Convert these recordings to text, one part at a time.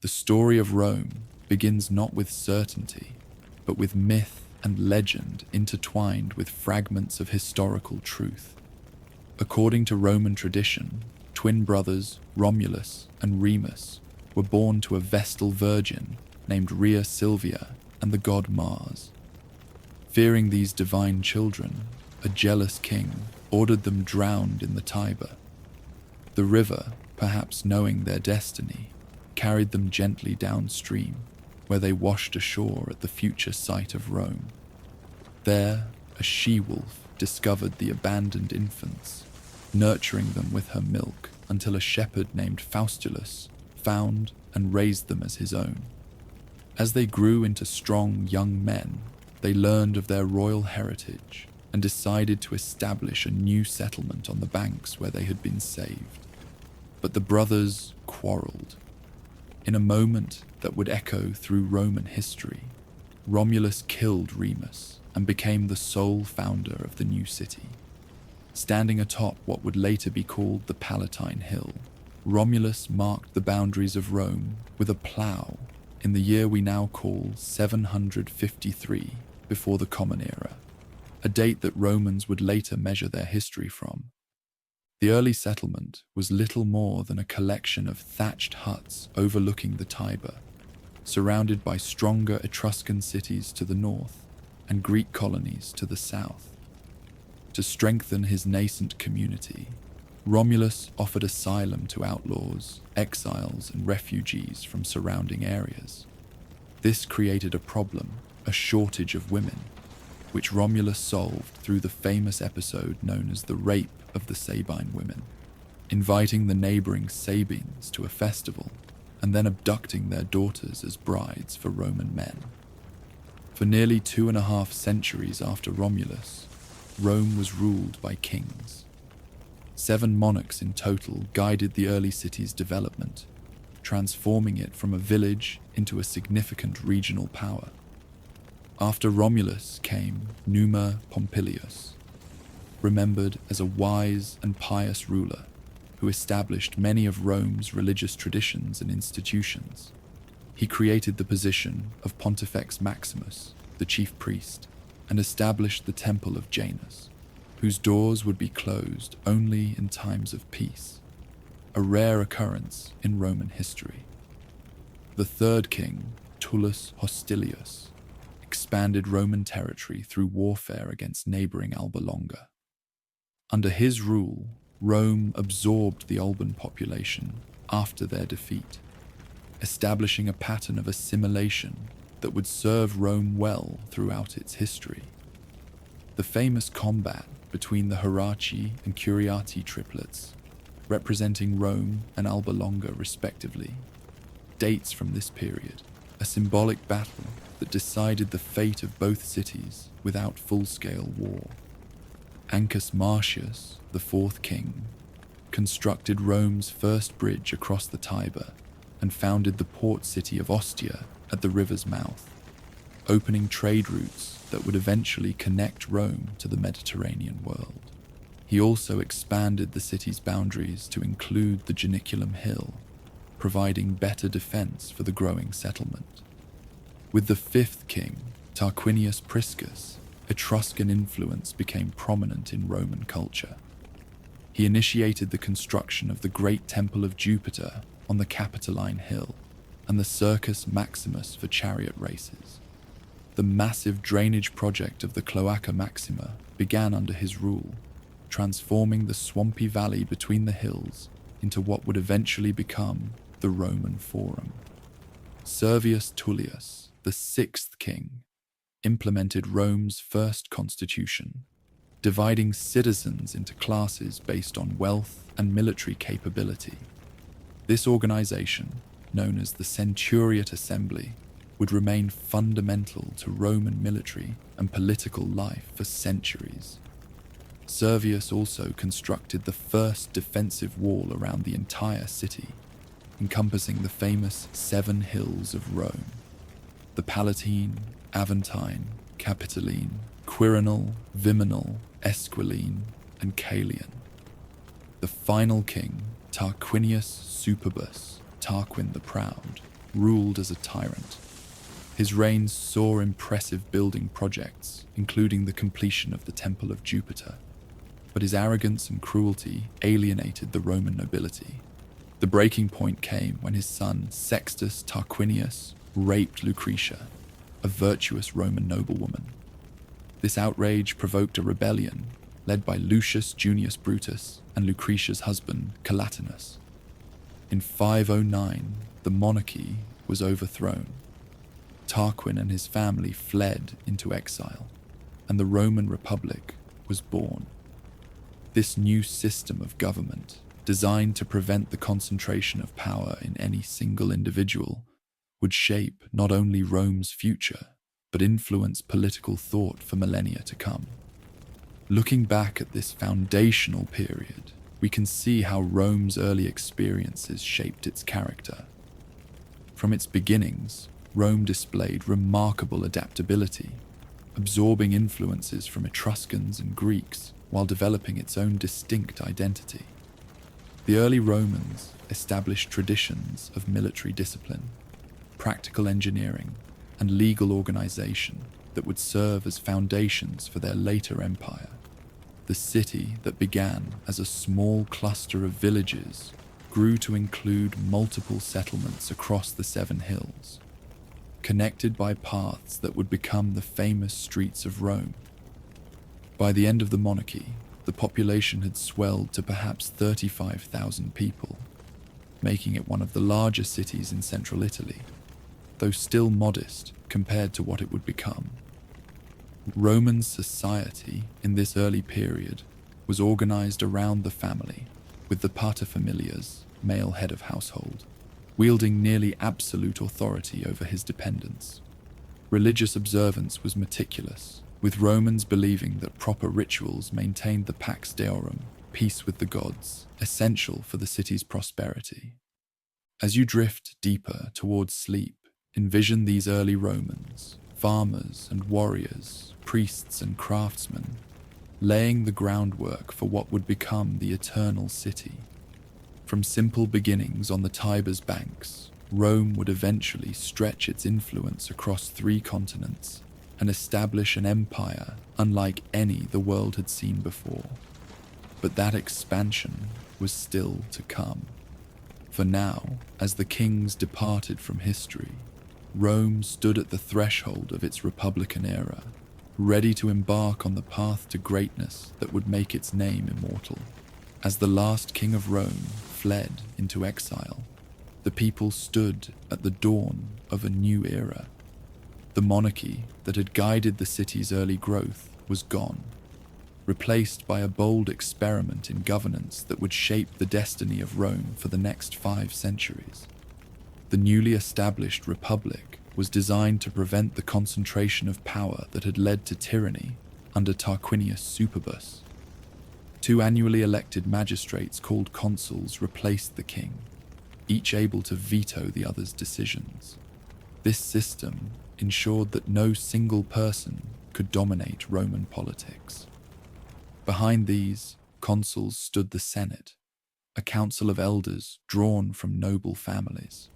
The story of Rome begins not with certainty, but with myth and legend intertwined with fragments of historical truth. According to Roman tradition, twin brothers Romulus and Remus were born to a Vestal virgin named Rhea Silvia and the god Mars. Fearing these divine children, a jealous king ordered them drowned in the Tiber. The river, perhaps knowing their destiny, carried them gently downstream, where they washed ashore at the future site of Rome. There, a she-wolf discovered the abandoned infants, nurturing them with her milk until a shepherd named Faustulus found and raised them as his own. As they grew into strong young men, they learned of their royal heritage and decided to establish a new settlement on the banks where they had been saved. But the brothers quarreled. In a moment that would echo through Roman history, Romulus killed Remus and became the sole founder of the new city. Standing atop what would later be called the Palatine Hill, Romulus marked the boundaries of Rome with a plough in the year we now call 753 before the Common Era, a date that Romans would later measure their history from. The early settlement was little more than a collection of thatched huts overlooking the Tiber, surrounded by stronger Etruscan cities to the north and Greek colonies to the south. To strengthen his nascent community, Romulus offered asylum to outlaws, exiles, and refugees from surrounding areas. This created a problem, a shortage of women, which Romulus solved through the famous episode known as the Rape of the Sabine Women, inviting the neighboring Sabines to a festival and then abducting their daughters as brides for Roman men. For nearly 2.5 centuries after Romulus, Rome was ruled by kings. 7 monarchs in total guided the early city's development, transforming it from a village into a significant regional power. After Romulus came Numa Pompilius, remembered as a wise and pious ruler who established many of Rome's religious traditions and institutions. He created the position of Pontifex Maximus, the chief priest, and established the Temple of Janus, whose doors would be closed only in times of peace, a rare occurrence in Roman history. The third king, Tullus Hostilius, expanded Roman territory through warfare against neighboring Alba Longa. Under his rule, Rome absorbed the Alban population after their defeat, establishing a pattern of assimilation that would serve Rome well throughout its history. The famous combat between the Heraci and Curiati triplets, representing Rome and Alba Longa respectively, dates from this period, a symbolic battle that decided the fate of both cities without full-scale war. Ancus Marcius, the fourth king, constructed Rome's first bridge across the Tiber and founded the port city of Ostia at the river's mouth, opening trade routes that would eventually connect Rome to the Mediterranean world. He also expanded the city's boundaries to include the Janiculum Hill, providing better defense for the growing settlement. With the fifth king, Tarquinius Priscus, Etruscan influence became prominent in Roman culture. He initiated the construction of the Great Temple of Jupiter on the Capitoline Hill and the Circus Maximus for chariot races. The massive drainage project of the Cloaca Maxima began under his rule, transforming the swampy valley between the hills into what would eventually become the Roman Forum. Servius Tullius, the sixth king, implemented Rome's first constitution, dividing citizens into classes based on wealth and military capability. This organization, known as the Centuriate Assembly, would remain fundamental to Roman military and political life for centuries. Servius also constructed the first defensive wall around the entire city, encompassing the famous 7 hills of Rome: the Palatine, Aventine, Capitoline, Quirinal, Viminal, Esquiline, and Caelian. The final king, Tarquinius Superbus, Tarquin the Proud, ruled as a tyrant. His reign saw impressive building projects, including the completion of the Temple of Jupiter. But his arrogance and cruelty alienated the Roman nobility. The breaking point came when his son Sextus Tarquinius raped Lucretia, a virtuous Roman noblewoman. This outrage provoked a rebellion led by Lucius Junius Brutus and Lucretia's husband Collatinus. In 509, the monarchy was overthrown. Tarquin and his family fled into exile, and the Roman Republic was born. This new system of government, designed to prevent the concentration of power in any single individual, would shape not only Rome's future, but influence political thought for millennia to come. Looking back at this foundational period, we can see how Rome's early experiences shaped its character. From its beginnings, Rome displayed remarkable adaptability, absorbing influences from Etruscans and Greeks while developing its own distinct identity. The early Romans established traditions of military discipline, practical engineering, and legal organization that would serve as foundations for their later empire. The city that began as a small cluster of villages grew to include multiple settlements across the 7 hills, connected by paths that would become the famous streets of Rome. By the end of the monarchy, the population had swelled to perhaps 35,000 people, making it one of the larger cities in central Italy, though still modest compared to what it would become. Roman society in this early period was organized around the family, with the paterfamilias, male head of household, wielding nearly absolute authority over his dependents. Religious observance was meticulous, with Romans believing that proper rituals maintained the Pax Deorum, peace with the gods, essential for the city's prosperity. As you drift deeper towards sleep, envision these early Romans, farmers and warriors, priests and craftsmen, laying the groundwork for what would become the eternal city. From simple beginnings on the Tiber's banks, Rome would eventually stretch its influence across 3 continents and establish an empire unlike any the world had seen before. But that expansion was still to come. For now, as the kings departed from history, Rome stood at the threshold of its Republican era, ready to embark on the path to greatness that would make its name immortal. As the last king of Rome fled into exile, the people stood at the dawn of a new era. The monarchy that had guided the city's early growth was gone, replaced by a bold experiment in governance that would shape the destiny of Rome for the next 5 centuries. The newly established republic was designed to prevent the concentration of power that had led to tyranny under Tarquinius Superbus. 2 annually elected magistrates called consuls replaced the king, each able to veto the other's decisions. This system ensured that no single person could dominate Roman politics. Behind these consuls stood the Senate, a council of elders drawn from noble families,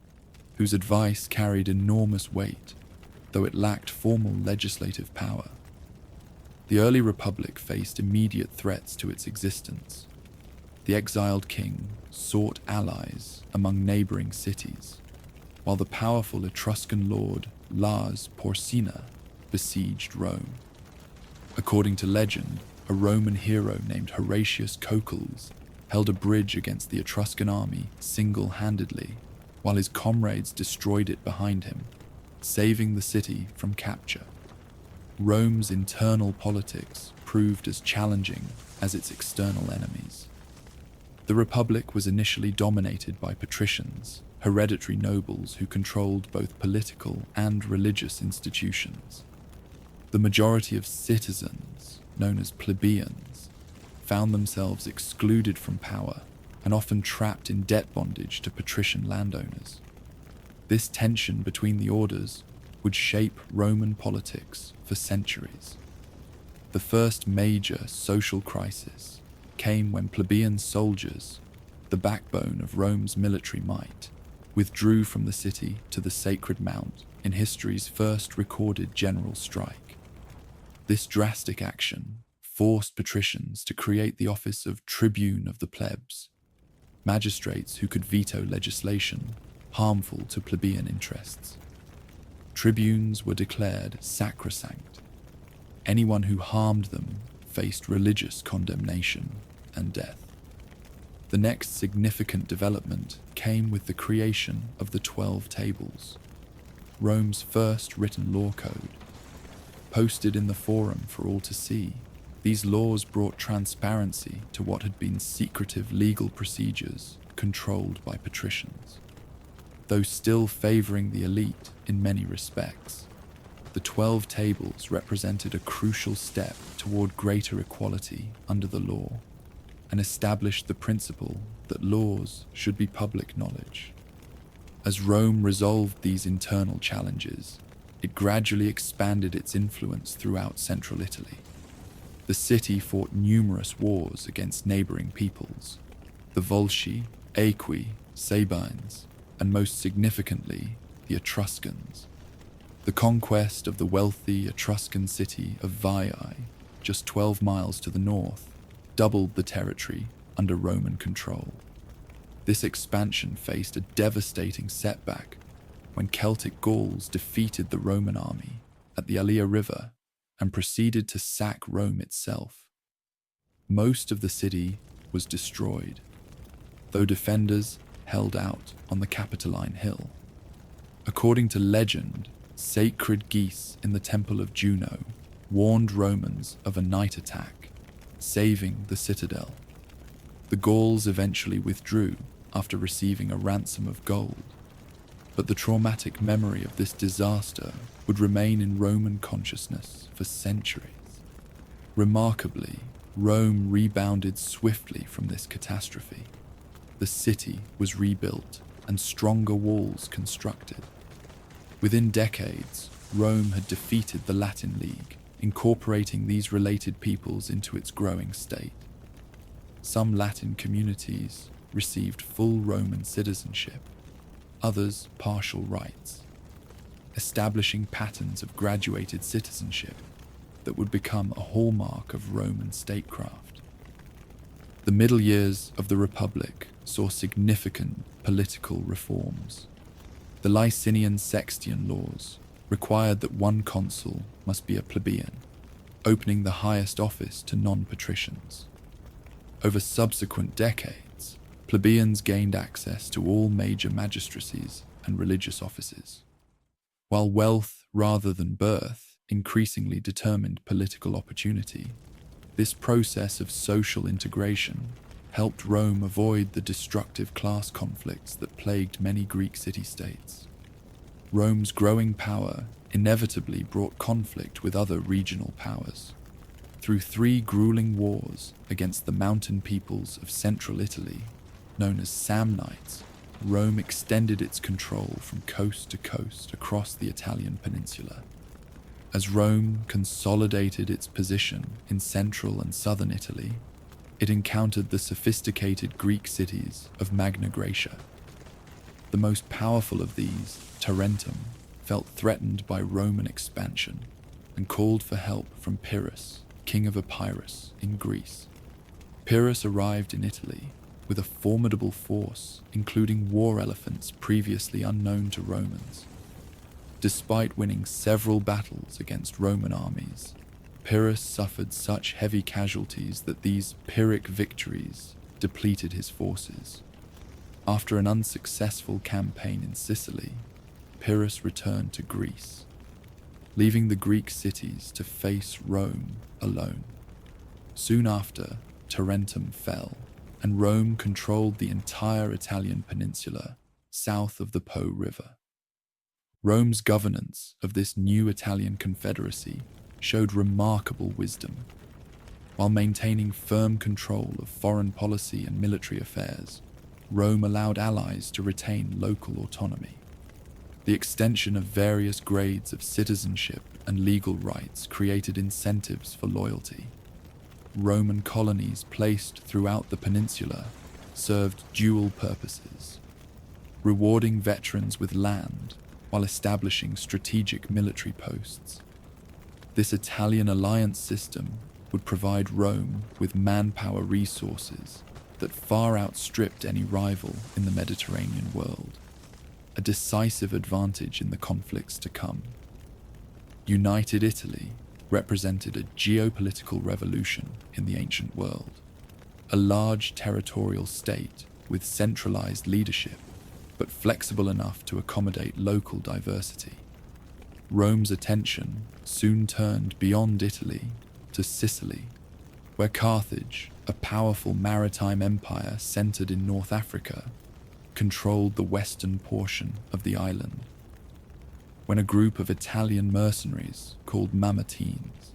whose advice carried enormous weight, though it lacked formal legislative power. The early republic faced immediate threats to its existence. The exiled king sought allies among neighboring cities, while the powerful Etruscan lord Lars Porsena besieged Rome. According to legend, a Roman hero named Horatius Cocles held a bridge against the Etruscan army single-handedly, while his comrades destroyed it behind him, saving the city from capture. Rome's internal politics proved as challenging as its external enemies. The Republic was initially dominated by patricians, hereditary nobles who controlled both political and religious institutions. The majority of citizens, known as plebeians, found themselves excluded from power and often trapped in debt bondage to patrician landowners. This tension between the orders would shape Roman politics for centuries. The first major social crisis came when plebeian soldiers, the backbone of Rome's military might, withdrew from the city to the Sacred Mount in history's first recorded general strike. This drastic action forced patricians to create the office of tribune of the plebs, magistrates who could veto legislation harmful to plebeian interests. Tribunes were declared sacrosanct. Anyone who harmed them faced religious condemnation and death. The next significant development came with the creation of the 12 Tables, Rome's first written law code. Posted in the Forum for all to see, these laws brought transparency to what had been secretive legal procedures controlled by patricians. Though still favoring the elite in many respects, the 12 Tables represented a crucial step toward greater equality under the law, and established the principle that laws should be public knowledge. As Rome resolved these internal challenges, it gradually expanded its influence throughout central Italy. The city fought numerous wars against neighboring peoples, the Volsci, Aequi, Sabines, and most significantly, the Etruscans. The conquest of the wealthy Etruscan city of Veii, just 12 miles to the north, doubled the territory under Roman control. This expansion faced a devastating setback when Celtic Gauls defeated the Roman army at the Tiber River and proceeded to sack Rome itself. Most of the city was destroyed, though defenders held out on the Capitoline Hill. According to legend, sacred geese in the Temple of Juno warned Romans of a night attack, saving the citadel. The Gauls eventually withdrew after receiving a ransom of gold, but the traumatic memory of this disaster would remain in Roman consciousness for centuries. Remarkably, Rome rebounded swiftly from this catastrophe. The city was rebuilt and stronger walls constructed. Within decades, Rome had defeated the Latin League, incorporating these related peoples into its growing state. Some Latin communities received full Roman citizenship, others partial rights, establishing patterns of graduated citizenship that would become a hallmark of Roman statecraft. The middle years of the Republic saw significant political reforms. The Licinian Sextian laws required that one consul must be a plebeian, opening the highest office to non-patricians. Over subsequent decades, plebeians gained access to all major magistracies and religious offices. While wealth rather than birth increasingly determined political opportunity, this process of social integration helped Rome avoid the destructive class conflicts that plagued many Greek city-states. Rome's growing power inevitably brought conflict with other regional powers. Through 3 grueling wars against the mountain peoples of central Italy, known as Samnites, Rome extended its control from coast to coast across the Italian peninsula. As Rome consolidated its position in central and southern Italy, it encountered the sophisticated Greek cities of Magna Graecia. The most powerful of these, Tarentum, felt threatened by Roman expansion and called for help from Pyrrhus, king of Epirus in Greece. Pyrrhus arrived in Italy with a formidable force, including war elephants previously unknown to Romans. Despite winning several battles against Roman armies, Pyrrhus suffered such heavy casualties that these Pyrrhic victories depleted his forces. After an unsuccessful campaign in Sicily, Pyrrhus returned to Greece, leaving the Greek cities to face Rome alone. Soon after, Tarentum fell, and Rome controlled the entire Italian peninsula south of the Po River. Rome's governance of this new Italian confederacy showed remarkable wisdom. While maintaining firm control of foreign policy and military affairs, Rome allowed allies to retain local autonomy. The extension of various grades of citizenship and legal rights created incentives for loyalty. Roman colonies placed throughout the peninsula served dual purposes. rewarding veterans with land while establishing strategic military posts. This Italian alliance system would provide Rome with manpower resources that far outstripped any rival in the Mediterranean world, a decisive advantage in the conflicts to come. United Italy represented a geopolitical revolution in the ancient world, a large territorial state with centralized leadership, but flexible enough to accommodate local diversity. Rome's attention soon turned beyond Italy to Sicily, where Carthage, a powerful maritime empire centered in North Africa, controlled the western portion of the island. When a group of Italian mercenaries called Mamertines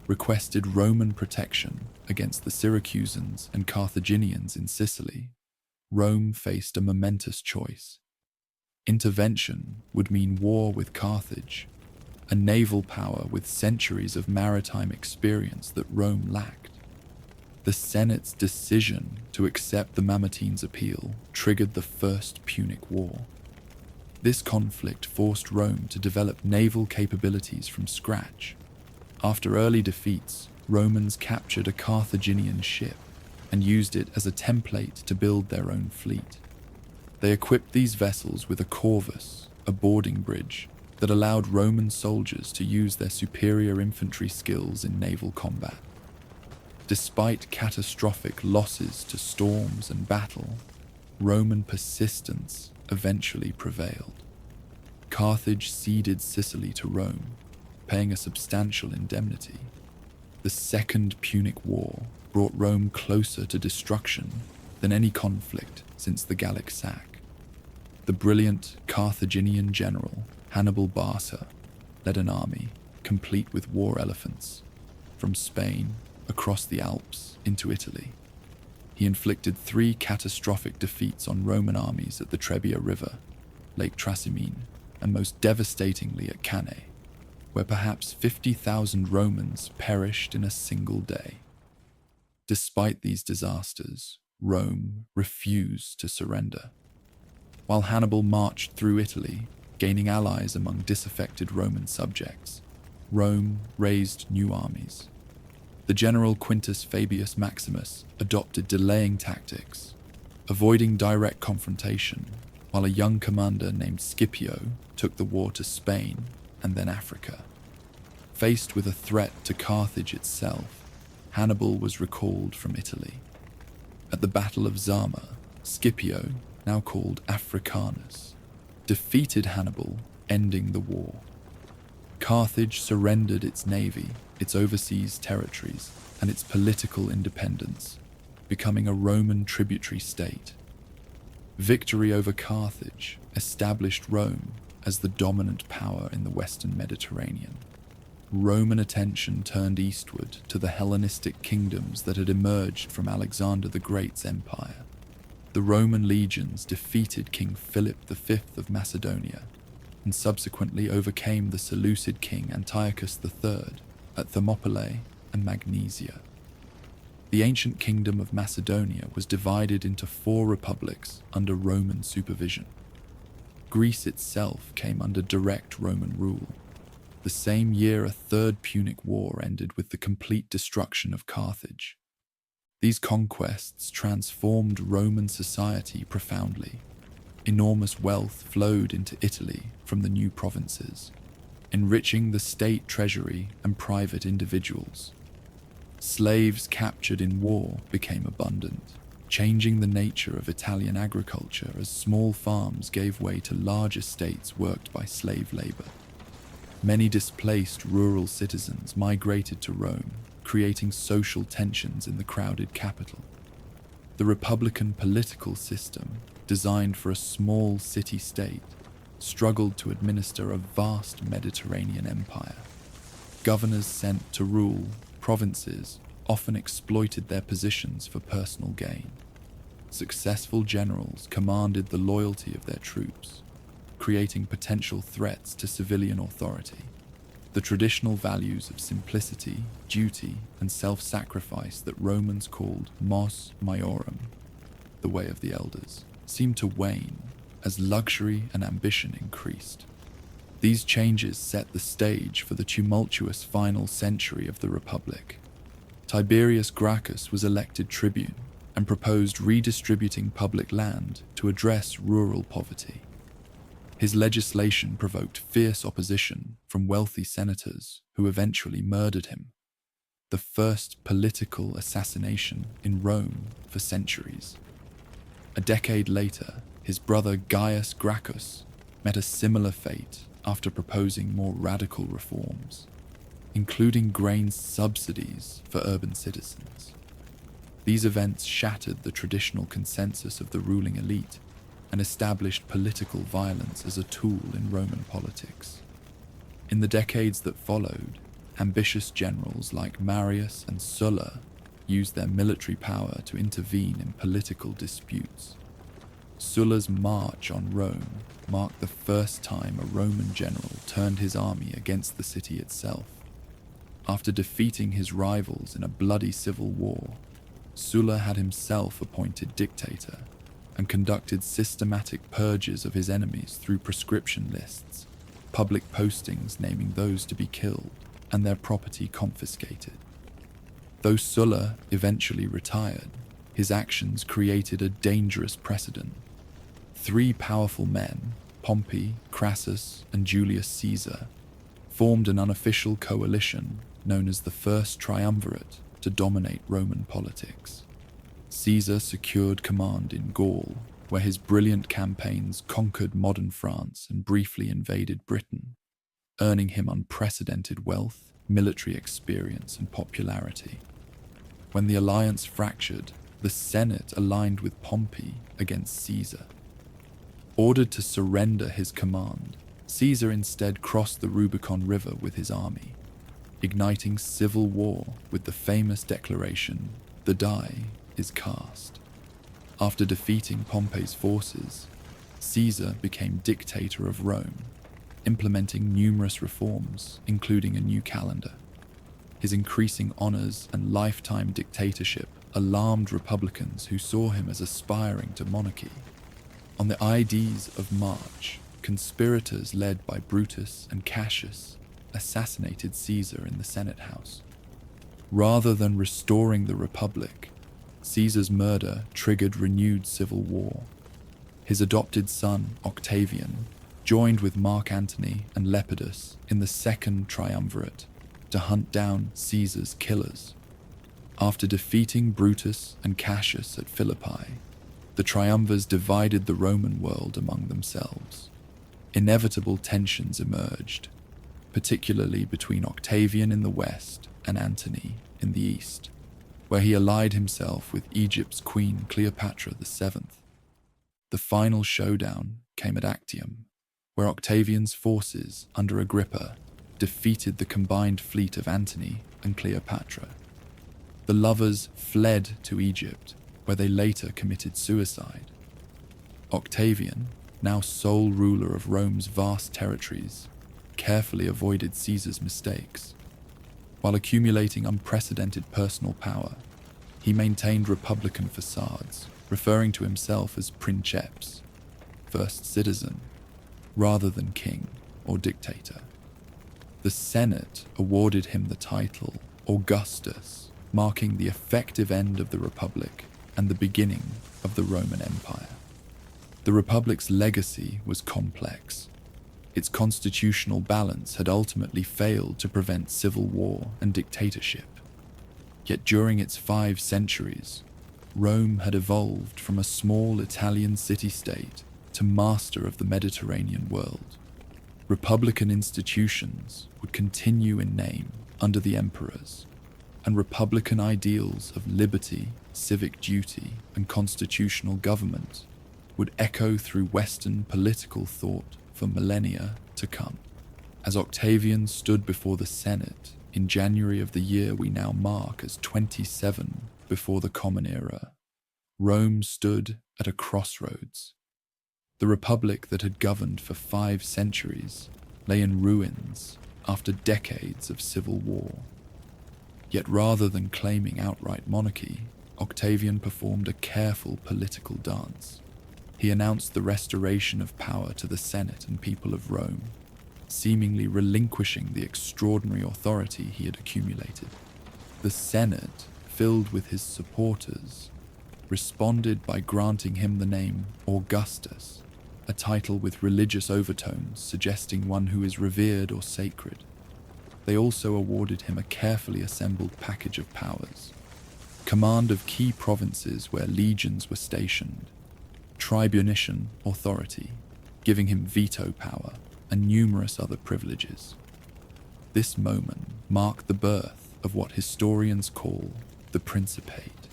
requested Roman protection against the Syracusans and Carthaginians in Sicily, Rome faced a momentous choice. Intervention would mean war with Carthage, a naval power with centuries of maritime experience that Rome lacked. The Senate's decision to accept the Mamertines' appeal triggered the First Punic War. This conflict forced Rome to develop naval capabilities from scratch. After early defeats, Romans captured a Carthaginian ship and used it as a template to build their own fleet. They equipped these vessels with a corvus, a boarding bridge, that allowed Roman soldiers to use their superior infantry skills in naval combat. Despite catastrophic losses to storms and battle, Roman persistence eventually prevailed. Carthage ceded Sicily to Rome, paying a substantial indemnity. The Second Punic War brought Rome closer to destruction than any conflict since the Gallic sack. The brilliant Carthaginian general Hannibal Barca led an army, complete with war elephants, from Spain across the Alps into Italy. He inflicted 3 catastrophic defeats on Roman armies at the Tiber River, Lake Trasimene, and most devastatingly at Cannae, where perhaps 50,000 Romans perished in a single day. Despite these disasters, Rome refused to surrender. While Hannibal marched through Italy, gaining allies among disaffected Roman subjects, Rome raised new armies. The general Quintus Fabius Maximus adopted delaying tactics, avoiding direct confrontation, while a young commander named Scipio took the war to Spain and then Africa. Faced with a threat to Carthage itself, Hannibal was recalled from Italy. At the Battle of Zama, Scipio, now called Africanus, defeated Hannibal, ending the war. Carthage surrendered its navy, its overseas territories, and its political independence, becoming a Roman tributary state. Victory over Carthage established Rome as the dominant power in the Western Mediterranean. Roman attention turned eastward to the Hellenistic kingdoms that had emerged from Alexander the Great's empire. The Roman legions defeated King Philip V of Macedonia and subsequently overcame the Seleucid king Antiochus III at Thermopylae and Magnesia. The ancient kingdom of Macedonia was divided into 4 republics under Roman supervision. Greece itself came under direct Roman rule. The same year, a Third Punic War ended with the complete destruction of Carthage. These conquests transformed Roman society profoundly. Enormous wealth flowed into Italy from the new provinces, enriching the state treasury and private individuals. Slaves captured in war became abundant, changing the nature of Italian agriculture as small farms gave way to large estates worked by slave labor. Many displaced rural citizens migrated to Rome, creating social tensions in the crowded capital. The republican political system, designed for a small city-state, struggled to administer a vast Mediterranean empire. Governors sent to rule provinces often exploited their positions for personal gain. Successful generals commanded the loyalty of their troops, creating potential threats to civilian authority. The traditional values of simplicity, duty, and self-sacrifice that Romans called mos maiorum, the way of the elders, seemed to wane as luxury and ambition increased. These changes set the stage for the tumultuous final century of the Republic. Tiberius Gracchus was elected tribune and proposed redistributing public land to address rural poverty. His legislation provoked fierce opposition from wealthy senators who eventually murdered him. The first political assassination in Rome for centuries. A decade later, his brother Gaius Gracchus met a similar fate after proposing more radical reforms, including grain subsidies for urban citizens. These events shattered the traditional consensus of the ruling elite and established political violence as a tool in Roman politics. In the decades that followed, ambitious generals like Marius and Sulla used their military power to intervene in political disputes. Sulla's march on Rome marked the first time a Roman general turned his army against the city itself. After defeating his rivals in a bloody civil war, Sulla had himself appointed dictator and conducted systematic purges of his enemies through proscription lists, public postings naming those to be killed, and their property confiscated. Though Sulla eventually retired, his actions created a dangerous precedent. 3 powerful men, Pompey, Crassus, and Julius Caesar, formed an unofficial coalition known as the First Triumvirate to dominate Roman politics. Caesar secured command in Gaul, where his brilliant campaigns conquered modern France and briefly invaded Britain, earning him unprecedented wealth, military experience, and popularity. When the alliance fractured, the Senate aligned with Pompey against Caesar. Ordered to surrender his command, Caesar instead crossed the Rubicon River with his army, igniting civil war with the famous declaration, "The die is cast." After defeating Pompey's forces, Caesar became dictator of Rome, implementing numerous reforms, including a new calendar. His increasing honors and lifetime dictatorship alarmed Republicans who saw him as aspiring to monarchy. On the Ides of March, conspirators led by Brutus and Cassius assassinated Caesar in the Senate House. Rather than restoring the Republic, Caesar's murder triggered renewed civil war. His adopted son, Octavian, joined with Mark Antony and Lepidus in the Second Triumvirate to hunt down Caesar's killers. After defeating Brutus and Cassius at Philippi, the triumvirs divided the Roman world among themselves. Inevitable tensions emerged, particularly between Octavian in the west and Antony in the east, where he allied himself with Egypt's queen Cleopatra VII. The final showdown came at Actium, where Octavian's forces under Agrippa defeated the combined fleet of Antony and Cleopatra. The lovers fled to Egypt, where they later committed suicide. Octavian, now sole ruler of Rome's vast territories, carefully avoided Caesar's mistakes. While accumulating unprecedented personal power, he maintained republican facades, referring to himself as princeps, first citizen, rather than king or dictator. The Senate awarded him the title Augustus, marking the effective end of the Republic and the beginning of the Roman Empire. The Republic's legacy was complex. Its constitutional balance had ultimately failed to prevent civil war and dictatorship. Yet during its 5 centuries, Rome had evolved from a small Italian city-state to master of the Mediterranean world. Republican institutions would continue in name under the emperors, and republican ideals of liberty, civic duty, and constitutional government would echo through Western political thought for millennia to come. As Octavian stood before the Senate in January of the year we now mark as 27 before the Common Era, Rome stood at a crossroads. The republic that had governed for 5 centuries lay in ruins after decades of civil war. Yet rather than claiming outright monarchy, Octavian performed a careful political dance. He announced the restoration of power to the Senate and people of Rome, seemingly relinquishing the extraordinary authority he had accumulated. The Senate, filled with his supporters, responded by granting him the name Augustus, a title with religious overtones suggesting one who is revered or sacred. They also awarded him a carefully assembled package of powers: command of key provinces where legions were stationed, tribunician authority, giving him veto power, and numerous other privileges. This moment marked the birth of what historians call the Principate,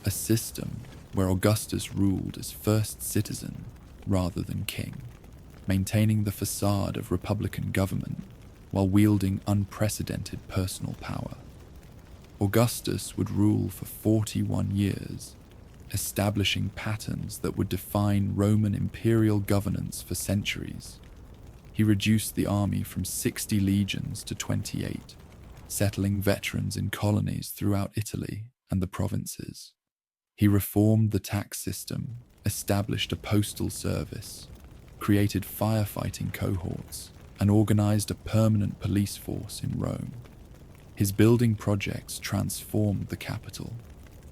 a system where Augustus ruled as first citizen rather than king, maintaining the facade of republican government while wielding unprecedented personal power. Augustus would rule for 41 years, establishing patterns that would define Roman imperial governance for centuries. He reduced the army from 60 legions to 28, settling veterans in colonies throughout Italy and the provinces. He reformed the tax system, established a postal service, created firefighting cohorts, and organized a permanent police force in Rome. His building projects transformed the capital,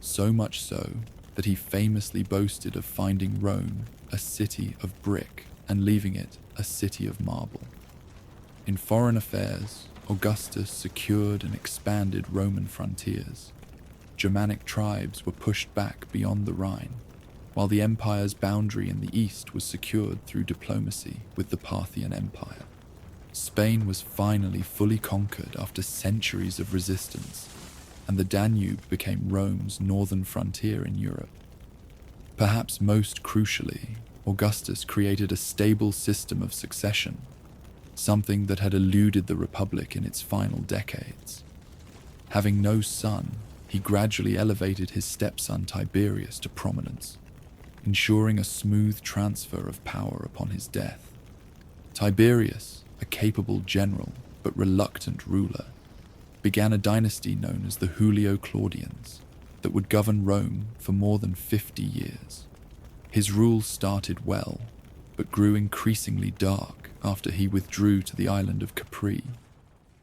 so much so that he famously boasted of finding Rome a city of brick and leaving it a city of marble. In foreign affairs, Augustus secured and expanded Roman frontiers. Germanic tribes were pushed back beyond the Rhine, while the empire's boundary in the east was secured through diplomacy with the Parthian Empire. Spain was finally fully conquered after centuries of resistance, and the Danube became Rome's northern frontier in Europe. Perhaps most crucially, Augustus created a stable system of succession, something that had eluded the Republic in its final decades. Having no son, he gradually elevated his stepson Tiberius to prominence, ensuring a smooth transfer of power upon his death. Tiberius, a capable general but reluctant ruler, began a dynasty known as the Julio-Claudians that would govern Rome for more than 50 years. His rule started well, but grew increasingly dark after he withdrew to the island of Capri,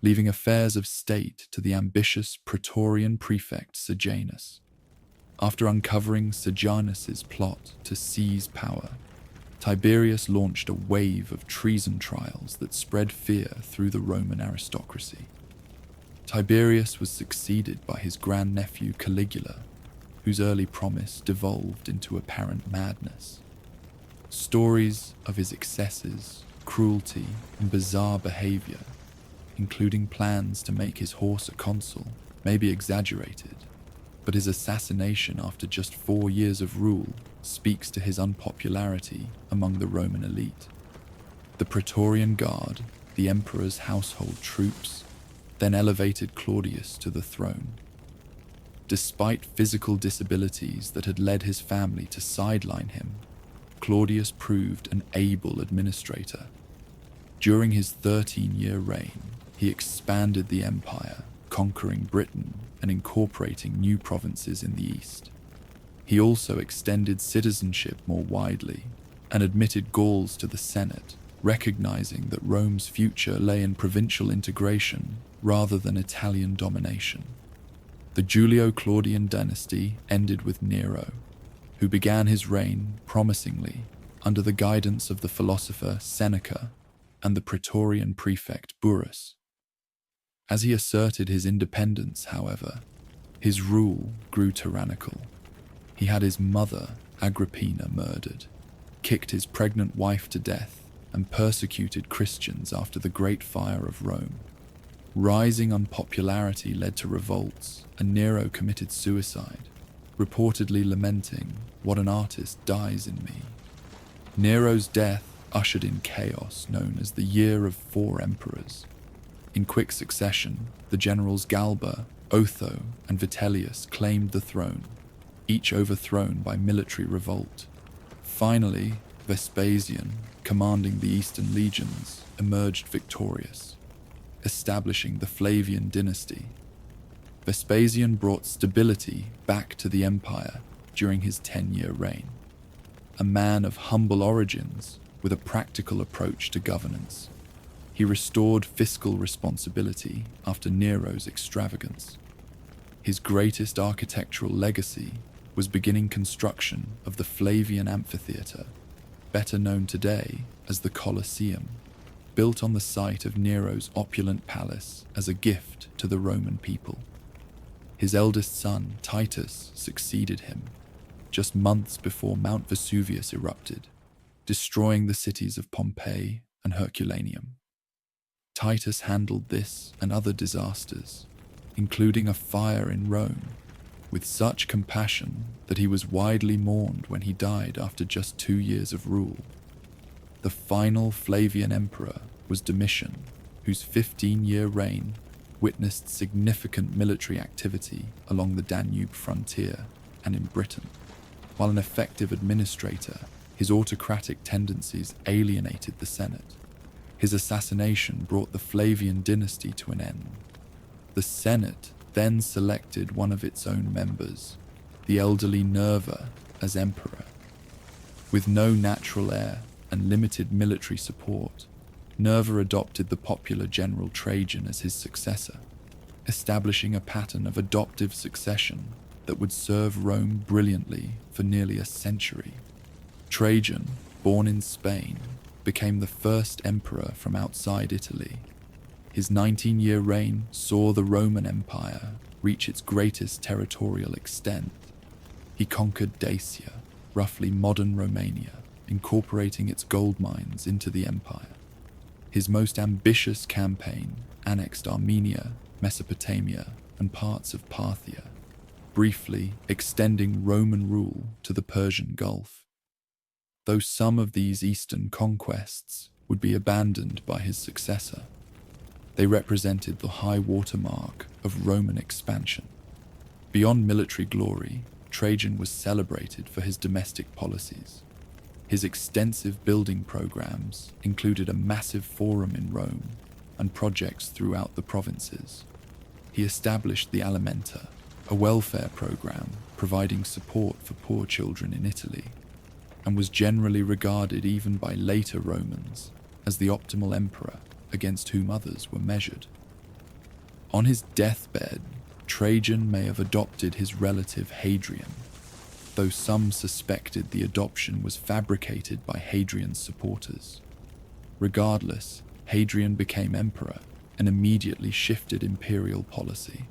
leaving affairs of state to the ambitious Praetorian prefect Sejanus. After uncovering Sejanus's plot to seize power, Tiberius launched a wave of treason trials that spread fear through the Roman aristocracy. Tiberius was succeeded by his grandnephew Caligula, whose early promise devolved into apparent madness. Stories of his excesses, cruelty, and bizarre behavior, including plans to make his horse a consul, may be exaggerated, but his assassination after just 4 years of rule speaks to his unpopularity among the Roman elite. The Praetorian Guard, the emperor's household troops, then elevated Claudius to the throne. Despite physical disabilities that had led his family to sideline him, Claudius proved an able administrator. During his 13-year reign, he expanded the empire, conquering Britain and incorporating new provinces in the east. He also extended citizenship more widely and admitted Gauls to the Senate, recognizing that Rome's future lay in provincial integration rather than Italian domination. The Julio-Claudian dynasty ended with Nero, who began his reign promisingly under the guidance of the philosopher Seneca and the Praetorian prefect Burrus. As he asserted his independence, however, his rule grew tyrannical. He had his mother, Agrippina, murdered, kicked his pregnant wife to death, and persecuted Christians after the Great Fire of Rome. Rising unpopularity led to revolts, and Nero committed suicide, reportedly lamenting, "What an artist dies in me." Nero's death ushered in chaos known as the Year of 4 Emperors. In quick succession, the generals Galba, Otho, and Vitellius claimed the throne, each overthrown by military revolt. Finally, Vespasian, commanding the Eastern legions, emerged victorious, establishing the Flavian dynasty. Vespasian brought stability back to the empire during his 10-year reign. a man of humble origins with a practical approach to governance. He restored fiscal responsibility after Nero's extravagance. His greatest architectural legacy was beginning construction of the Flavian Amphitheatre, better known today as the Colosseum, built on the site of Nero's opulent palace as a gift to the Roman people. His eldest son, Titus, succeeded him, just months before Mount Vesuvius erupted, destroying the cities of Pompeii and Herculaneum. Titus handled this and other disasters, including a fire in Rome, with such compassion that he was widely mourned when he died after just 2 years of rule. The final Flavian emperor was Domitian, whose 15-year reign witnessed significant military activity along the Danube frontier and in Britain. While an effective administrator, his autocratic tendencies alienated the Senate. His assassination brought the Flavian dynasty to an end. The Senate then selected one of its own members, the elderly Nerva, as emperor. With no natural heir and limited military support, Nerva adopted the popular general Trajan as his successor, establishing a pattern of adoptive succession that would serve Rome brilliantly for nearly a century. Trajan, born in Spain, became the first emperor from outside Italy. His 19-year reign saw the Roman Empire reach its greatest territorial extent. He conquered Dacia, roughly modern Romania, incorporating its gold mines into the empire. His most ambitious campaign annexed Armenia, Mesopotamia, and parts of Parthia, briefly extending Roman rule to the Persian Gulf. Though some of these eastern conquests would be abandoned by his successor, they represented the high watermark of Roman expansion. Beyond military glory, Trajan was celebrated for his domestic policies. His extensive building programs included a massive forum in Rome and projects throughout the provinces. He established the Alimenta, a welfare program providing support for poor children in Italy, and was generally regarded even by later Romans as the optimal emperor against whom others were measured. On his deathbed, Trajan may have adopted his relative Hadrian, though some suspected the adoption was fabricated by Hadrian's supporters. Regardless, Hadrian became emperor and immediately shifted imperial policy.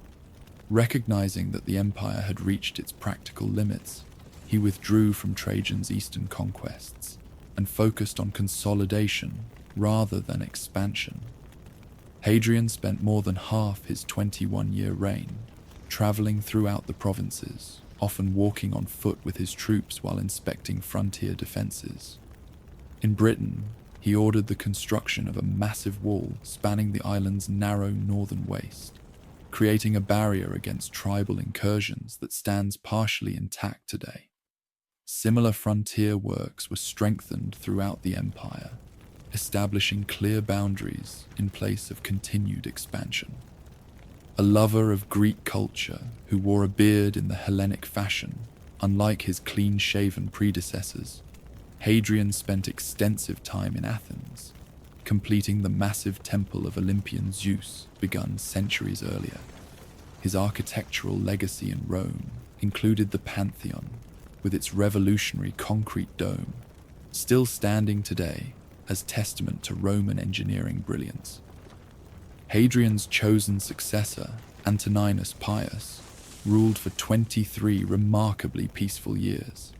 Recognizing that the empire had reached its practical limits, he withdrew from Trajan's eastern conquests and focused on consolidation rather than expansion. Hadrian spent more than half his 21-year reign traveling throughout the provinces, often walking on foot with his troops while inspecting frontier defenses. In Britain, he ordered the construction of a massive wall spanning the island's narrow northern waist, creating a barrier against tribal incursions that stands partially intact today. Similar frontier works were strengthened throughout the empire, establishing clear boundaries in place of continued expansion. A lover of Greek culture who wore a beard in the Hellenic fashion, unlike his clean-shaven predecessors, Hadrian spent extensive time in Athens, completing the massive temple of Olympian Zeus begun centuries earlier. His architectural legacy in Rome included the Pantheon, with its revolutionary concrete dome, still standing today as testament to Roman engineering brilliance. Hadrian's chosen successor, Antoninus Pius, ruled for 23 remarkably peaceful years.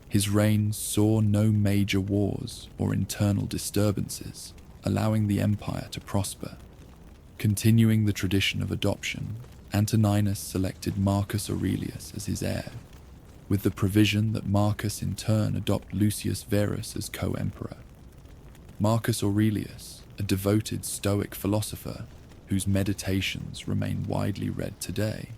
His reign saw no major wars or internal disturbances, allowing the empire to prosper. Continuing the tradition of adoption, Antoninus selected Marcus Aurelius as his heir, with the provision that Marcus in turn adopt Lucius Verus as co-emperor. Marcus Aurelius, a devoted Stoic philosopher whose meditations remain widely read today,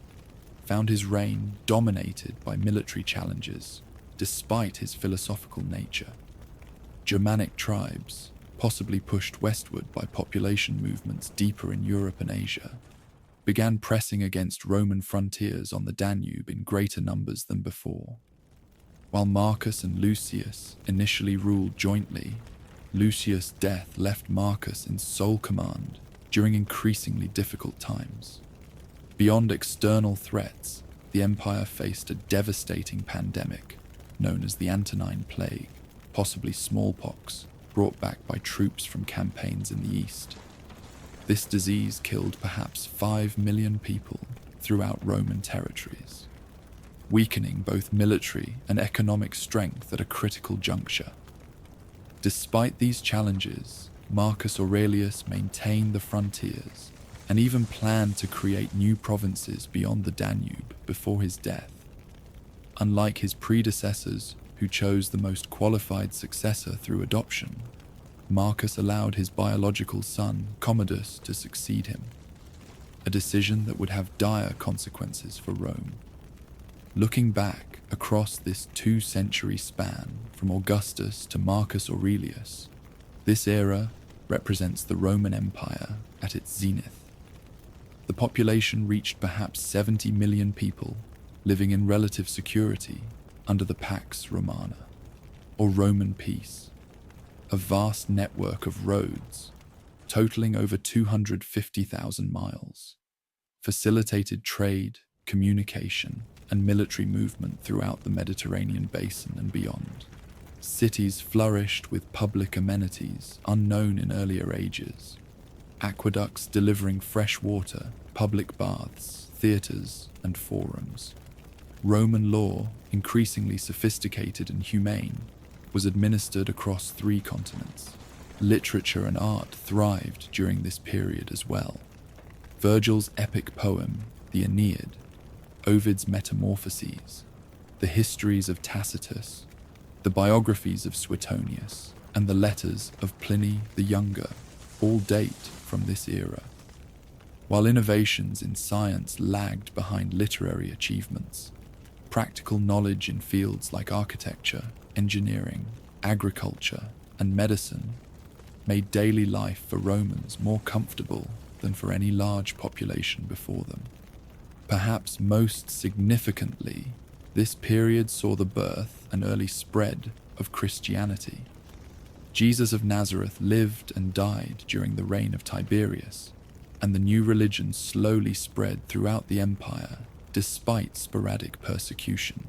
found his reign dominated by military challenges despite his philosophical nature. Germanic tribes, possibly pushed westward by population movements deeper in Europe and Asia, began pressing against Roman frontiers on the Danube in greater numbers than before. While Marcus and Lucius initially ruled jointly, Lucius' death left Marcus in sole command during increasingly difficult times. Beyond external threats, the empire faced a devastating pandemic known as the Antonine Plague, possibly smallpox, brought back by troops from campaigns in the east. This disease killed perhaps 5 million people throughout Roman territories, weakening both military and economic strength at a critical juncture. Despite these challenges, Marcus Aurelius maintained the frontiers and even planned to create new provinces beyond the Danube before his death. Unlike his predecessors, who chose the most qualified successor through adoption, Marcus allowed his biological son, Commodus, to succeed him, a decision that would have dire consequences for Rome. Looking back across this 2-century span from Augustus to Marcus Aurelius, this era represents the Roman Empire at its zenith. The population reached perhaps 70 million people living in relative security under the Pax Romana, or Roman peace, a vast network of roads totaling over 250,000 miles, facilitated trade, communication, and military movement throughout the Mediterranean basin and beyond. Cities flourished with public amenities unknown in earlier ages, aqueducts delivering fresh water, public baths, theatres, and forums. Roman law, increasingly sophisticated and humane, was administered across 3 continents. Literature and art thrived during this period as well. Virgil's epic poem, the Aeneid, Ovid's Metamorphoses, the histories of Tacitus, the biographies of Suetonius, and the letters of Pliny the Younger all date from this era. While innovations in science lagged behind literary achievements, practical knowledge in fields like architecture, engineering, agriculture, and medicine made daily life for Romans more comfortable than for any large population before them. Perhaps most significantly, this period saw the birth and early spread of Christianity. Jesus of Nazareth lived and died during the reign of Tiberius, and the new religion slowly spread throughout the empire despite sporadic persecution.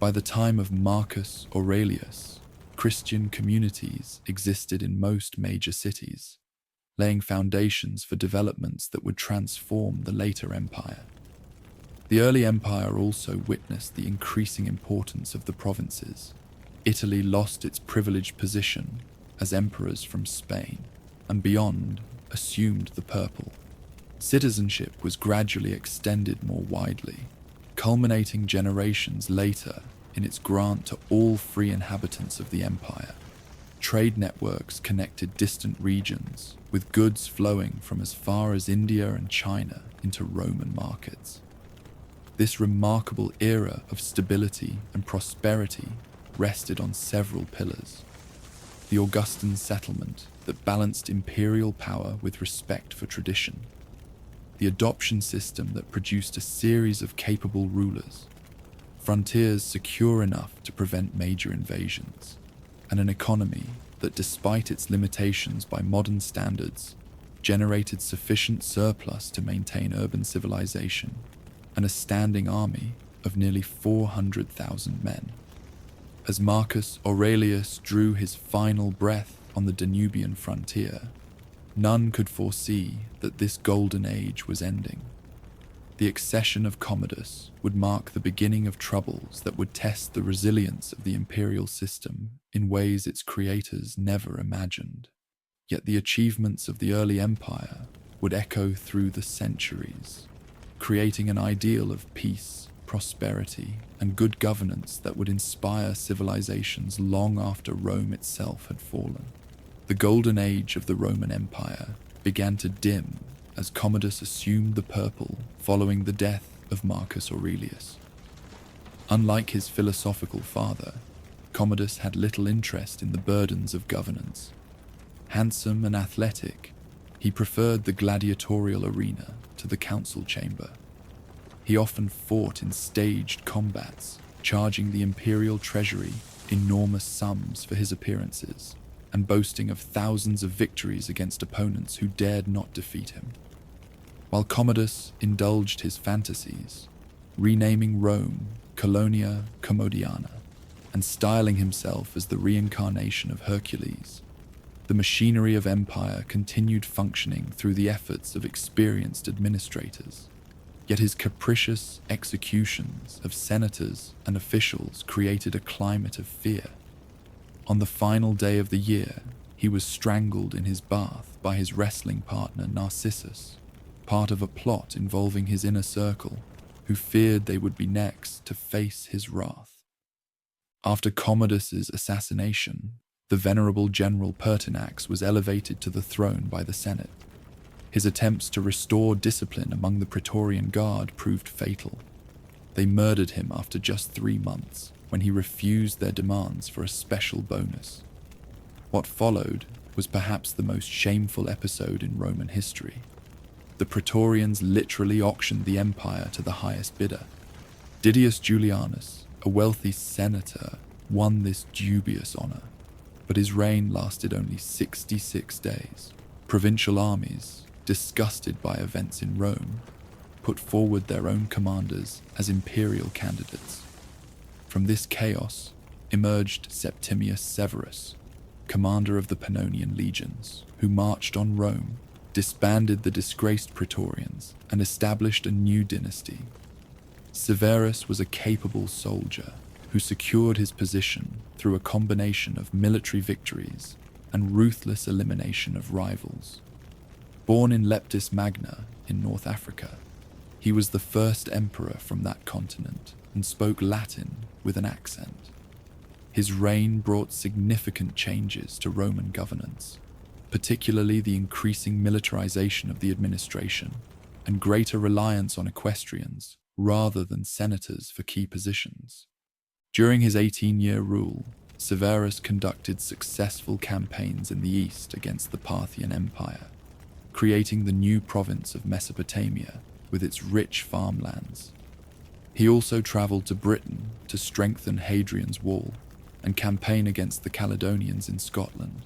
By the time of Marcus Aurelius, Christian communities existed in most major cities, laying foundations for developments that would transform the later empire. The early empire also witnessed the increasing importance of the provinces. Italy lost its privileged position as emperors from Spain, and beyond assumed the purple. Citizenship was gradually extended more widely, culminating generations later in its grant to all free inhabitants of the empire. Trade networks connected distant regions, with goods flowing from as far as India and China into Roman markets. This remarkable era of stability and prosperity rested on several pillars. The Augustan settlement that balanced imperial power with respect for tradition. The adoption system that produced a series of capable rulers. Frontiers secure enough to prevent major invasions. And an economy that, despite its limitations by modern standards, generated sufficient surplus to maintain urban civilization and a standing army of nearly 400,000 men. As Marcus Aurelius drew his final breath on the Danubian frontier, none could foresee that this golden age was ending. The accession of Commodus would mark the beginning of troubles that would test the resilience of the imperial system in ways its creators never imagined. Yet the achievements of the early empire would echo through the centuries, creating an ideal of peace, prosperity, and good governance that would inspire civilizations long after Rome itself had fallen. The golden age of the Roman Empire began to dim as Commodus assumed the purple following the death of Marcus Aurelius. Unlike his philosophical father, Commodus had little interest in the burdens of governance. Handsome and athletic, he preferred the gladiatorial arena to the council chamber. He often fought in staged combats, charging the imperial treasury enormous sums for his appearances and boasting of thousands of victories against opponents who dared not defeat him. While Commodus indulged his fantasies, renaming Rome Colonia Commodiana and styling himself as the reincarnation of Hercules, the machinery of empire continued functioning through the efforts of experienced administrators. Yet his capricious executions of senators and officials created a climate of fear. On the final day of the year, he was strangled in his bath by his wrestling partner Narcissus, part of a plot involving his inner circle, who feared they would be next to face his wrath. After Commodus's assassination, the venerable General Pertinax was elevated to the throne by the Senate. His attempts to restore discipline among the Praetorian Guard proved fatal. They murdered him after just 3 months, when he refused their demands for a special bonus. What followed was perhaps the most shameful episode in Roman history. The Praetorians literally auctioned the empire to the highest bidder. Didius Julianus, a wealthy senator, won this dubious honor, but his reign lasted only 66 days. Provincial armies, disgusted by events in Rome, put forward their own commanders as imperial candidates. From this chaos emerged Septimius Severus, commander of the Pannonian legions, who marched on Rome, disbanded the disgraced Praetorians, and established a new dynasty. Severus was a capable soldier who secured his position through a combination of military victories and ruthless elimination of rivals. Born in Leptis Magna in North Africa, he was the first emperor from that continent and spoke Latin with an accent. His reign brought significant changes to Roman governance, particularly the increasing militarization of the administration and greater reliance on equestrians rather than senators for key positions. During his 18-year rule, Severus conducted successful campaigns in the east against the Parthian Empire, creating the new province of Mesopotamia with its rich farmlands. He also traveled to Britain to strengthen Hadrian's Wall and campaign against the Caledonians in Scotland.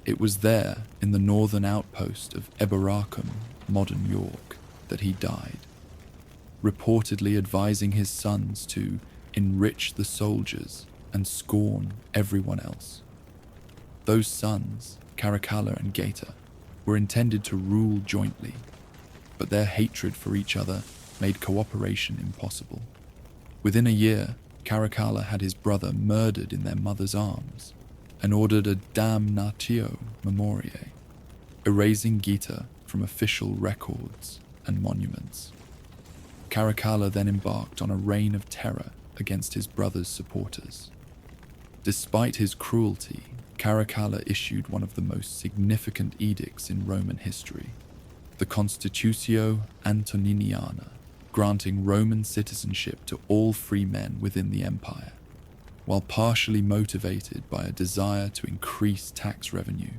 It was there, in the northern outpost of Eboracum, modern York, that he died, reportedly advising his sons to enrich the soldiers and scorn everyone else. Those sons, Caracalla and Geta, were intended to rule jointly, but their hatred for each other made cooperation impossible. Within a year, Caracalla had his brother murdered in their mother's arms and ordered a damnatio memoriae, erasing Geta from official records and monuments. Caracalla then embarked on a reign of terror against his brother's supporters. Despite his cruelty, Caracalla issued one of the most significant edicts in Roman history, the Constitutio Antoniniana, granting Roman citizenship to all free men within the empire. While partially motivated by a desire to increase tax revenue,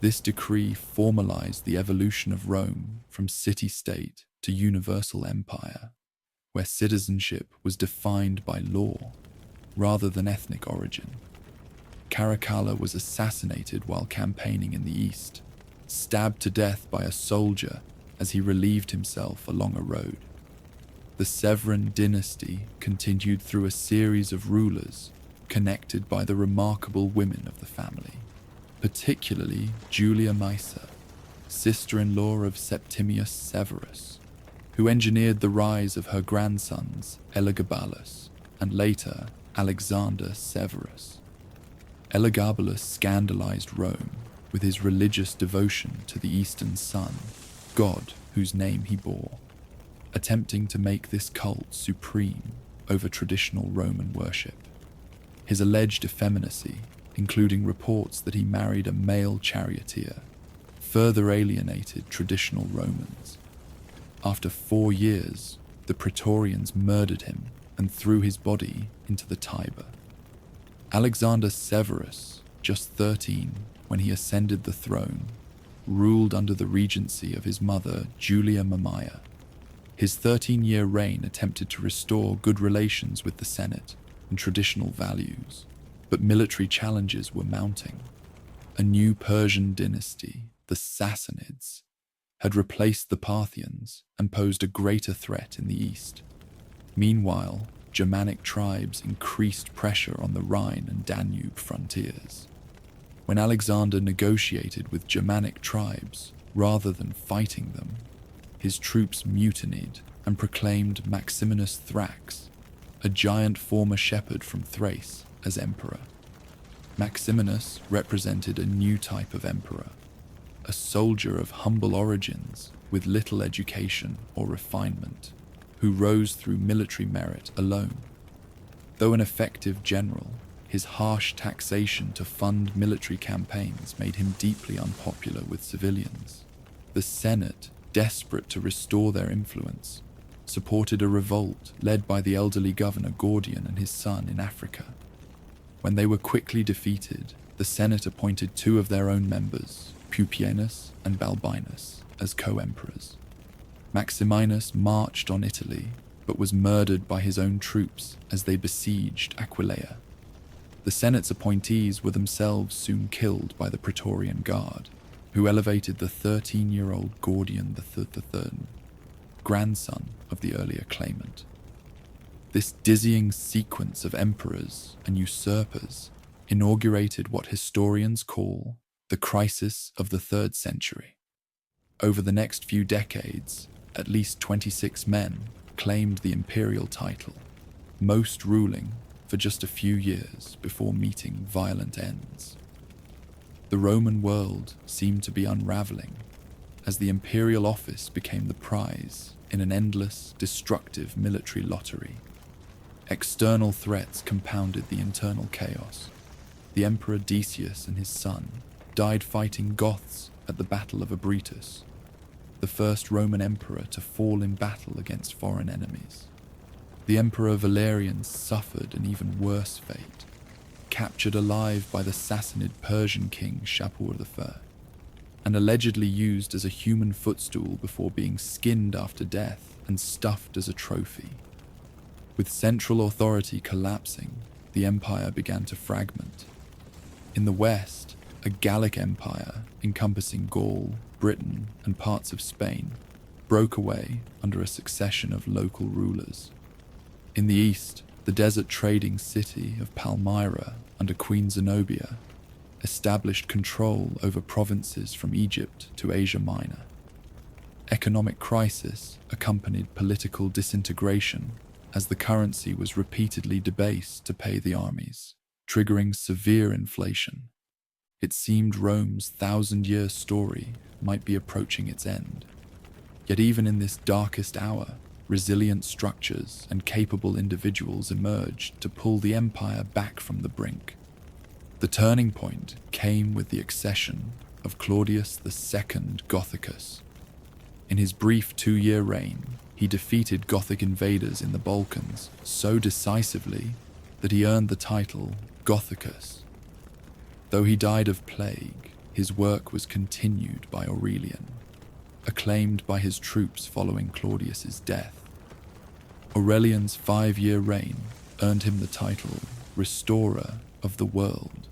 this decree formalized the evolution of Rome from city-state to universal empire, where citizenship was defined by law rather than ethnic origin. Caracalla was assassinated while campaigning in the east, stabbed to death by a soldier as he relieved himself along a road. The Severan dynasty continued through a series of rulers connected by the remarkable women of the family, particularly Julia Maesa, sister-in-law of Septimius Severus, who engineered the rise of her grandsons Elagabalus and later Alexander Severus. Elagabalus scandalized Rome with his religious devotion to the Eastern Sun, god whose name he bore, attempting to make this cult supreme over traditional Roman worship. His alleged effeminacy, including reports that he married a male charioteer, further alienated traditional Romans. After 4 years, the Praetorians murdered him and threw his body into the Tiber. Alexander Severus, just 13 when he ascended the throne, ruled under the regency of his mother Julia Mamaea. His 13-year reign attempted to restore good relations with the Senate and traditional values, but military challenges were mounting. A new Persian dynasty, the Sassanids, had replaced the Parthians and posed a greater threat in the east. Meanwhile, Germanic tribes increased pressure on the Rhine and Danube frontiers. When Alexander negotiated with Germanic tribes rather than fighting them, his troops mutinied and proclaimed Maximinus Thrax, a giant former shepherd from Thrace, as emperor. Maximinus represented a new type of emperor, a soldier of humble origins with little education or refinement, who rose through military merit alone. Though an effective general, his harsh taxation to fund military campaigns made him deeply unpopular with civilians. The Senate, desperate to restore their influence, supported a revolt led by the elderly governor Gordian and his son in Africa. When they were quickly defeated, the Senate appointed two of their own members, Pupienus and Balbinus, as co-emperors. Maximinus marched on Italy, but was murdered by his own troops as they besieged Aquileia. The Senate's appointees were themselves soon killed by the Praetorian Guard, who elevated the 13-year-old Gordian III, grandson of the earlier claimant. This dizzying sequence of emperors and usurpers inaugurated what historians call the crisis of the 3rd century. Over the next few decades, at least 26 men claimed the imperial title, most ruling for just a few years before meeting violent ends. The Roman world seemed to be unraveling as the imperial office became the prize in an endless, destructive military lottery. External threats compounded the internal chaos. The Emperor Decius and his son died fighting Goths at the Battle of Abritus, the first Roman emperor to fall in battle against foreign enemies. The Emperor Valerian suffered an even worse fate, captured alive by the Sassanid Persian king Shapur I, and allegedly used as a human footstool before being skinned after death and stuffed as a trophy. With central authority collapsing, the empire began to fragment. In the west, a Gallic empire encompassing Gaul, Britain, and parts of Spain broke away under a succession of local rulers. In the east, the desert trading city of Palmyra under Queen Zenobia established control over provinces from Egypt to Asia Minor. Economic crisis accompanied political disintegration as the currency was repeatedly debased to pay the armies, triggering severe inflation. It seemed Rome's 1,000-year story might be approaching its end. Yet even in this darkest hour, resilient structures and capable individuals emerged to pull the empire back from the brink. The turning point came with the accession of Claudius II Gothicus. In his brief 2-year reign, he defeated Gothic invaders in the Balkans so decisively that he earned the title Gothicus. Though he died of plague, his work was continued by Aurelian, acclaimed by his troops following Claudius's death. Aurelian's 5-year reign earned him the title Restorer of the World.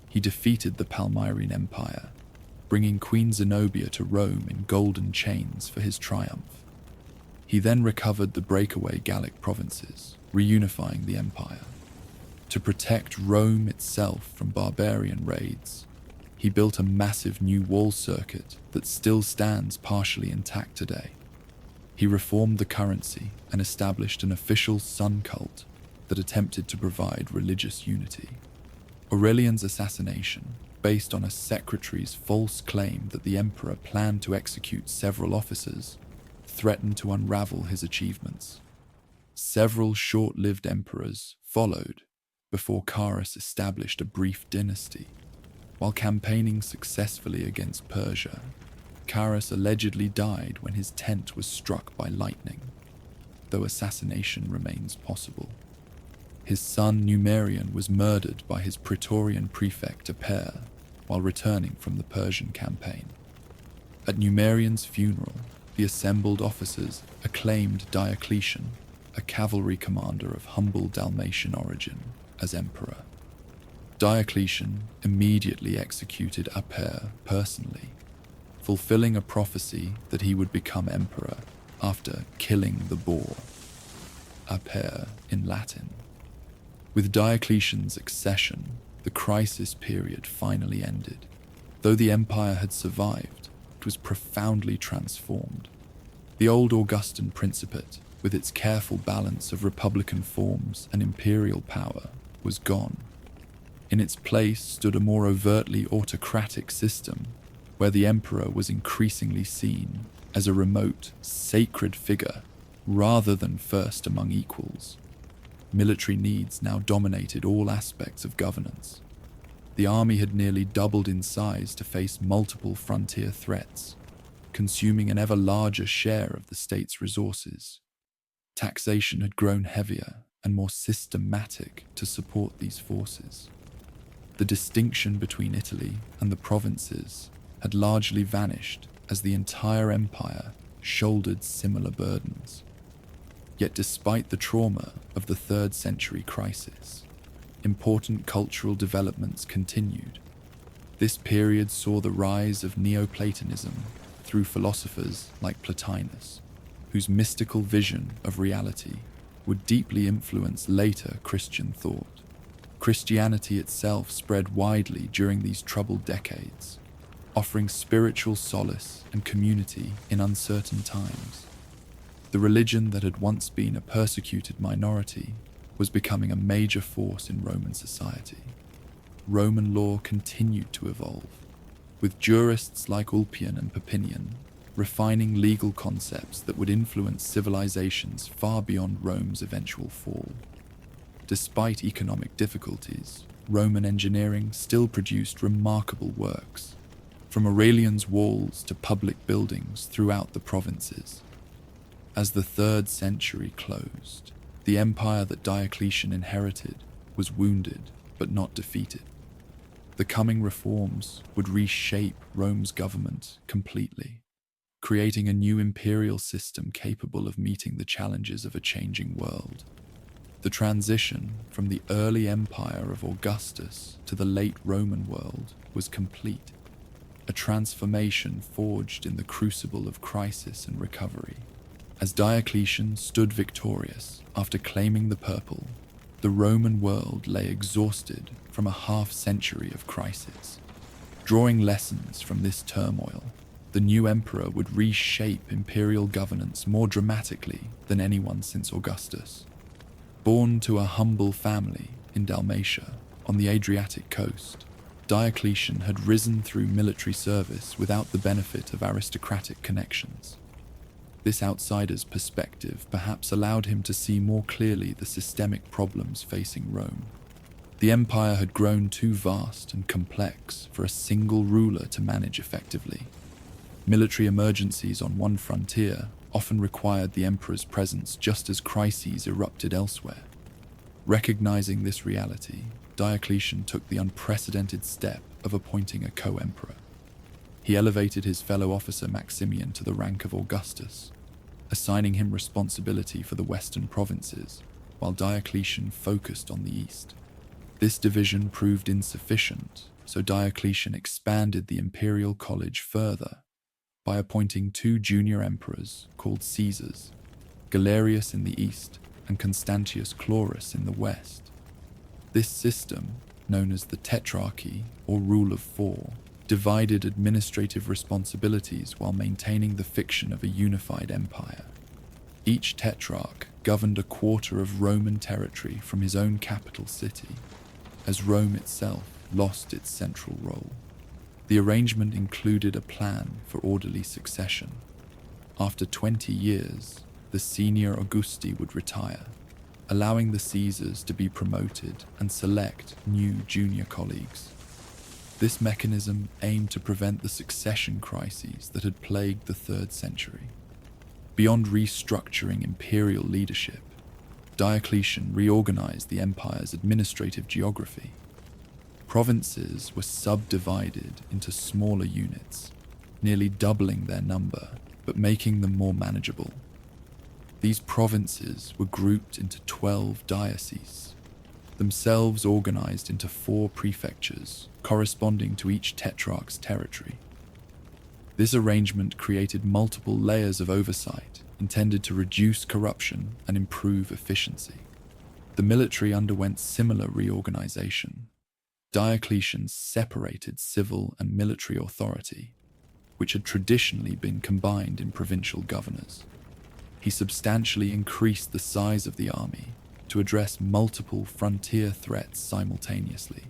He defeated the Palmyrene Empire, bringing Queen Zenobia to Rome in golden chains for his triumph. He then recovered the breakaway Gallic provinces, reunifying the empire. To protect Rome itself from barbarian raids, he built a massive new wall circuit that still stands partially intact today. He reformed the currency and established an official sun cult that attempted to provide religious unity. Aurelian's assassination, based on a secretary's false claim that the emperor planned to execute several officers, threatened to unravel his achievements. Several short-lived emperors followed before Carus established a brief dynasty. While campaigning successfully against Persia, Carus allegedly died when his tent was struck by lightning, though assassination remains possible. His son Numerian was murdered by his Praetorian prefect Aper while returning from the Persian campaign. At Numerian's funeral, the assembled officers acclaimed Diocletian, a cavalry commander of humble Dalmatian origin, as emperor. Diocletian immediately executed Aper personally, fulfilling a prophecy that he would become emperor after killing the boar, Aper in Latin. With Diocletian's accession, the crisis period finally ended. Though the empire had survived, it was profoundly transformed. The old Augustan principate, with its careful balance of republican forms and imperial power, was gone. In its place stood a more overtly autocratic system, where the emperor was increasingly seen as a remote, sacred figure rather than first among equals. Military needs now dominated all aspects of governance. The army had nearly doubled in size to face multiple frontier threats, consuming an ever larger share of the state's resources. Taxation had grown heavier and more systematic to support these forces. The distinction between Italy and the provinces had largely vanished as the entire empire shouldered similar burdens. Yet despite the trauma of the 3rd century crisis, important cultural developments continued. This period saw the rise of Neoplatonism through philosophers like Plotinus, whose mystical vision of reality would deeply influence later Christian thought. Christianity itself spread widely during these troubled decades, offering spiritual solace and community in uncertain times. The religion that had once been a persecuted minority was becoming a major force in Roman society. Roman law continued to evolve, with jurists like Ulpian and Papinian refining legal concepts that would influence civilizations far beyond Rome's eventual fall. Despite economic difficulties, Roman engineering still produced remarkable works, from Aurelian's walls to public buildings throughout the provinces. As the 3rd century closed, the empire that Diocletian inherited was wounded but not defeated. The coming reforms would reshape Rome's government completely, creating a new imperial system capable of meeting the challenges of a changing world. The transition from the early empire of Augustus to the late Roman world was complete, a transformation forged in the crucible of crisis and recovery. As Diocletian stood victorious after claiming the purple, the Roman world lay exhausted from a half-century of crisis. Drawing lessons from this turmoil, the new emperor would reshape imperial governance more dramatically than anyone since Augustus. Born to a humble family in Dalmatia, on the Adriatic coast, Diocletian had risen through military service without the benefit of aristocratic connections. This outsider's perspective perhaps allowed him to see more clearly the systemic problems facing Rome. The empire had grown too vast and complex for a single ruler to manage effectively. Military emergencies on one frontier often required the emperor's presence just as crises erupted elsewhere. Recognizing this reality, Diocletian took the unprecedented step of appointing a co-emperor. He elevated his fellow officer Maximian to the rank of Augustus, assigning him responsibility for the western provinces, while Diocletian focused on the east. This division proved insufficient, so Diocletian expanded the imperial college further by appointing 2 junior emperors called Caesars, Galerius in the east and Constantius Chlorus in the west. This system, known as the Tetrarchy or Rule of Four, divided administrative responsibilities while maintaining the fiction of a unified empire. Each tetrarch governed a quarter of Roman territory from his own capital city, as Rome itself lost its central role. The arrangement included a plan for orderly succession. After 20 years, the senior Augusti would retire, allowing the Caesars to be promoted and select new junior colleagues. This mechanism aimed to prevent the succession crises that had plagued the 3rd century. Beyond restructuring imperial leadership, Diocletian reorganized the empire's administrative geography. Provinces were subdivided into smaller units, nearly doubling their number, but making them more manageable. These provinces were grouped into 12 dioceses, themselves organized into 4 prefectures corresponding to each tetrarch's territory. This arrangement created multiple layers of oversight intended to reduce corruption and improve efficiency. The military underwent similar reorganization. Diocletian separated civil and military authority, which had traditionally been combined in provincial governors. He substantially increased the size of the army to address multiple frontier threats simultaneously.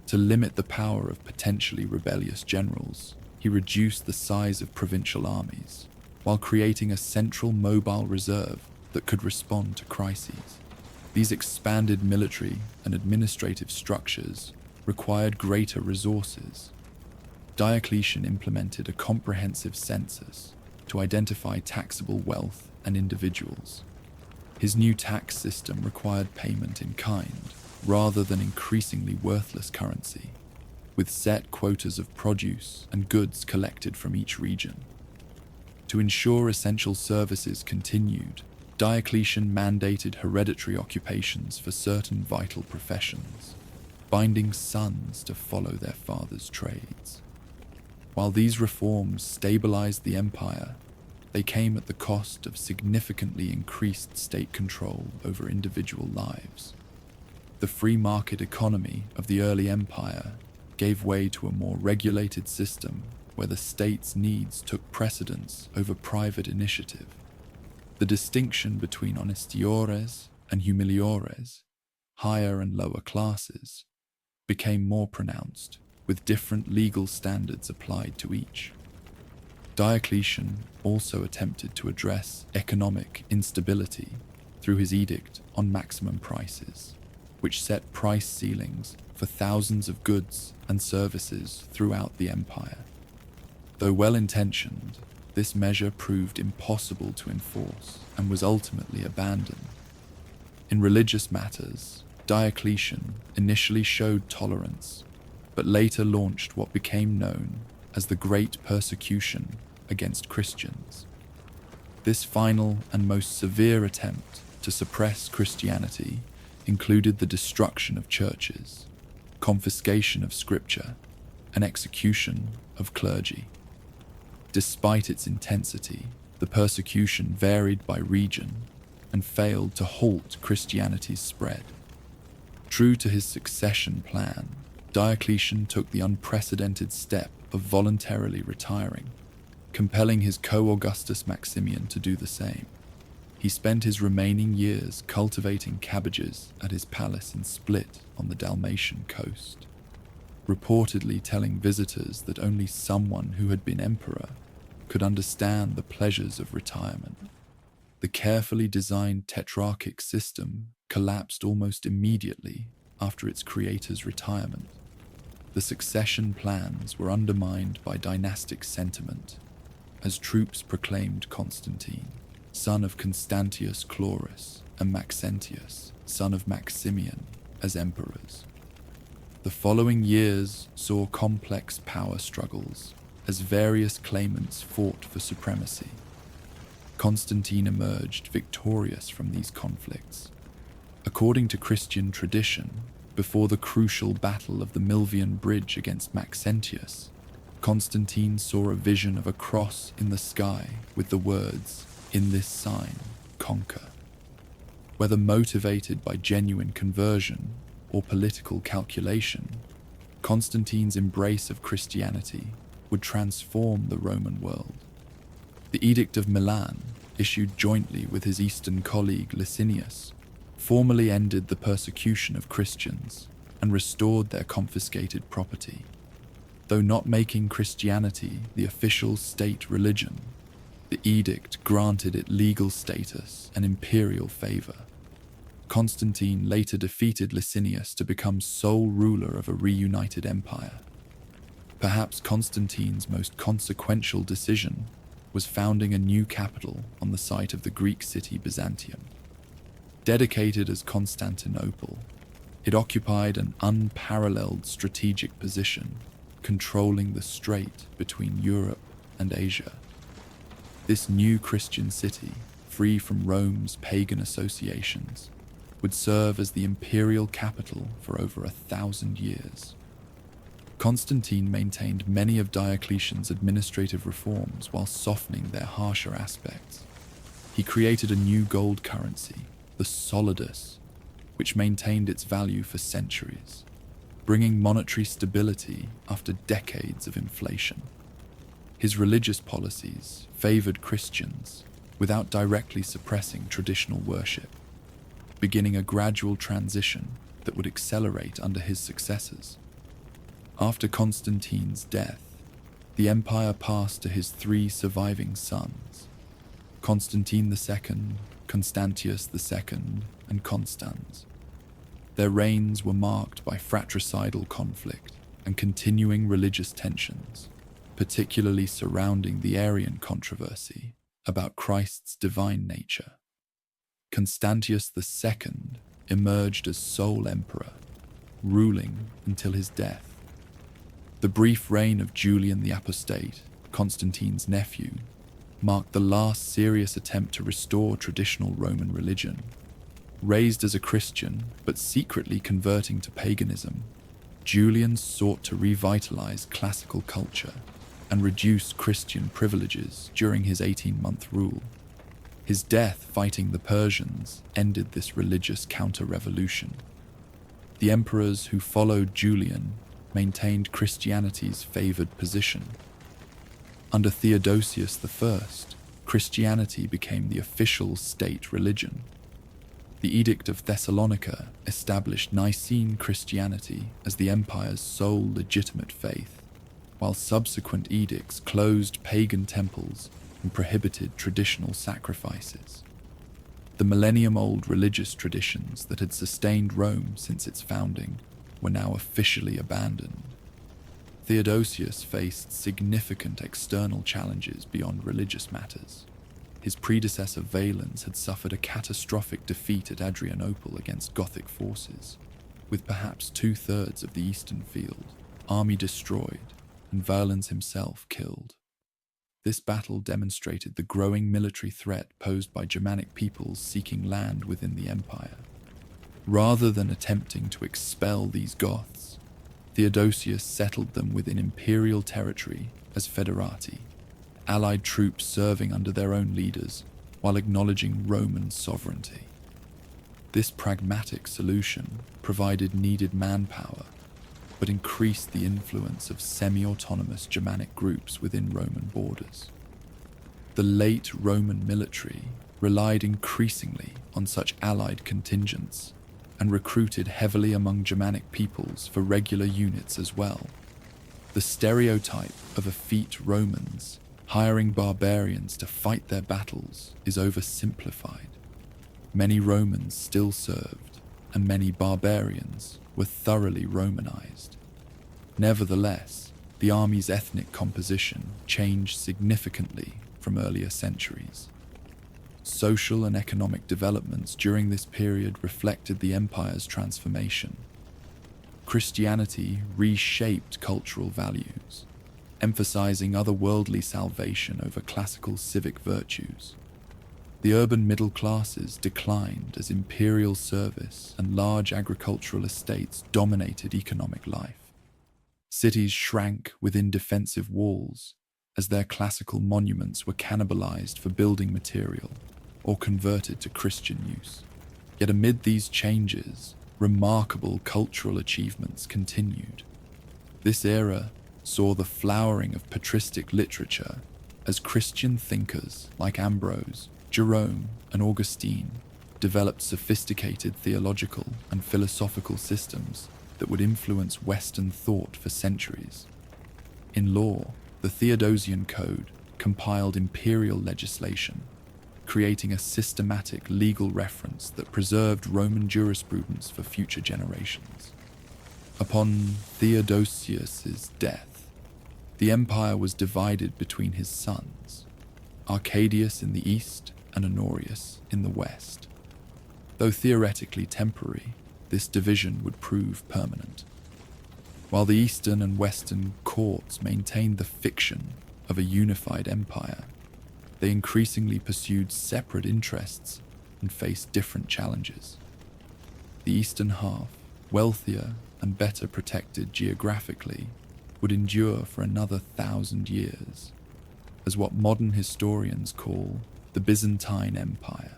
To limit the power of potentially rebellious generals, he reduced the size of provincial armies, while creating a central mobile reserve that could respond to crises. These expanded military and administrative structures required greater resources. Diocletian implemented a comprehensive census to identify taxable wealth and individuals. His new tax system required payment in kind, rather than increasingly worthless currency, with set quotas of produce and goods collected from each region. To ensure essential services continued, Diocletian mandated hereditary occupations for certain vital professions, binding sons to follow their fathers' trades. While these reforms stabilized the empire, they came at the cost of significantly increased state control over individual lives. The free market economy of the early empire gave way to a more regulated system where the state's needs took precedence over private initiative. The distinction between honestiores and humiliores, higher and lower classes, became more pronounced, with different legal standards applied to each. Diocletian also attempted to address economic instability through his edict on maximum prices, which set price ceilings for thousands of goods and services throughout the empire. Though well-intentioned, this measure proved impossible to enforce and was ultimately abandoned. In religious matters, Diocletian initially showed tolerance, but later launched what became known as the Great Persecution against Christians. This final and most severe attempt to suppress Christianity included the destruction of churches, confiscation of scripture, and execution of clergy. Despite its intensity, the persecution varied by region and failed to halt Christianity's spread. True to his succession plan, Diocletian took the unprecedented step of voluntarily retiring, compelling his co-Augustus Maximian to do the same. He spent his remaining years cultivating cabbages at his palace in Split on the Dalmatian coast, reportedly telling visitors that only someone who had been emperor could understand the pleasures of retirement. The carefully designed tetrarchic system collapsed almost immediately after its creator's retirement. The succession plans were undermined by dynastic sentiment, as troops proclaimed Constantine, son of Constantius Chlorus, and Maxentius, son of Maximian, as emperors. The following years saw complex power struggles as various claimants fought for supremacy. Constantine emerged victorious from these conflicts. According to Christian tradition, before the crucial battle of the Milvian Bridge against Maxentius, Constantine saw a vision of a cross in the sky with the words, "In this sign, conquer." Whether motivated by genuine conversion or political calculation, Constantine's embrace of Christianity would transform the Roman world. The Edict of Milan, issued jointly with his eastern colleague Licinius, formally ended the persecution of Christians and restored their confiscated property. Though not making Christianity the official state religion, the edict granted it legal status and imperial favor. Constantine later defeated Licinius to become sole ruler of a reunited empire. Perhaps Constantine's most consequential decision was founding a new capital on the site of the Greek city Byzantium. Dedicated as Constantinople, it occupied an unparalleled strategic position, controlling the strait between Europe and Asia. This new Christian city, free from Rome's pagan associations, would serve as the imperial capital for over 1,000 years. Constantine maintained many of Diocletian's administrative reforms while softening their harsher aspects. He created a new gold currency, the solidus, which maintained its value for centuries, bringing monetary stability after decades of inflation. His religious policies favored Christians without directly suppressing traditional worship, beginning a gradual transition that would accelerate under his successors. After Constantine's death, the empire passed to his 3 surviving sons, Constantine II, Constantius II, and Constans. Their reigns were marked by fratricidal conflict and continuing religious tensions, particularly surrounding the Arian controversy about Christ's divine nature. Constantius II emerged as sole emperor, ruling until his death. The brief reign of Julian the Apostate, Constantine's nephew, marked the last serious attempt to restore traditional Roman religion. Raised as a Christian, but secretly converting to paganism, Julian sought to revitalize classical culture and reduce Christian privileges during his 18-month rule. His death fighting the Persians ended this religious counter-revolution. The emperors who followed Julian maintained Christianity's favored position. Under Theodosius I, Christianity became the official state religion. The Edict of Thessalonica established Nicene Christianity as the empire's sole legitimate faith, while subsequent edicts closed pagan temples and prohibited traditional sacrifices. The millennium-old religious traditions that had sustained Rome since its founding were now officially abandoned. Theodosius faced significant external challenges beyond religious matters. His predecessor Valens had suffered a catastrophic defeat at Adrianople against Gothic forces, with perhaps 2/3 of the eastern field, army destroyed, and Valens himself killed. This battle demonstrated the growing military threat posed by Germanic peoples seeking land within the empire. Rather than attempting to expel these Goths, Theodosius settled them within imperial territory as foederati, allied troops serving under their own leaders while acknowledging Roman sovereignty. This pragmatic solution provided needed manpower, but increased the influence of semi-autonomous Germanic groups within Roman borders. The late Roman military relied increasingly on such allied contingents and recruited heavily among Germanic peoples for regular units as well. The stereotype of effete Romans hiring barbarians to fight their battles is oversimplified. Many Romans still served, and many barbarians were thoroughly Romanized. Nevertheless, the army's ethnic composition changed significantly from earlier centuries. Social and economic developments during this period reflected the empire's transformation. Christianity reshaped cultural values, emphasizing otherworldly salvation over classical civic virtues. The urban middle classes declined as imperial service and large agricultural estates dominated economic life. Cities shrank within defensive walls as their classical monuments were cannibalized for building material or converted to Christian use. Yet amid these changes, remarkable cultural achievements continued. This era saw the flowering of patristic literature as Christian thinkers like Ambrose, Jerome, and Augustine developed sophisticated theological and philosophical systems that would influence Western thought for centuries. In law, the Theodosian Code compiled imperial legislation, creating a systematic legal reference that preserved Roman jurisprudence for future generations. Upon Theodosius's death, the empire was divided between his sons, Arcadius in the east and Honorius in the west. Though theoretically temporary, this division would prove permanent. While the eastern and western courts maintained the fiction of a unified empire, they increasingly pursued separate interests and faced different challenges. The eastern half, wealthier and better protected geographically, would endure for another 1,000 years as what modern historians call the Byzantine Empire,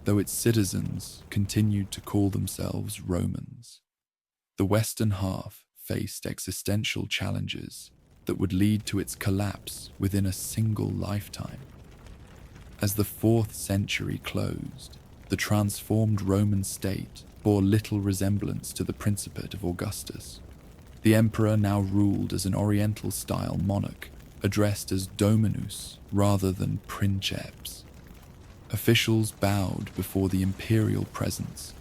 though its citizens continued to call themselves Romans. The western half faced existential challenges that would lead to its collapse within a single lifetime. As the 4th century closed, the transformed Roman state bore little resemblance to the Principate of Augustus. The emperor now ruled as an Oriental-style monarch, addressed as Dominus rather than Princeps. Officials bowed before the imperial presence,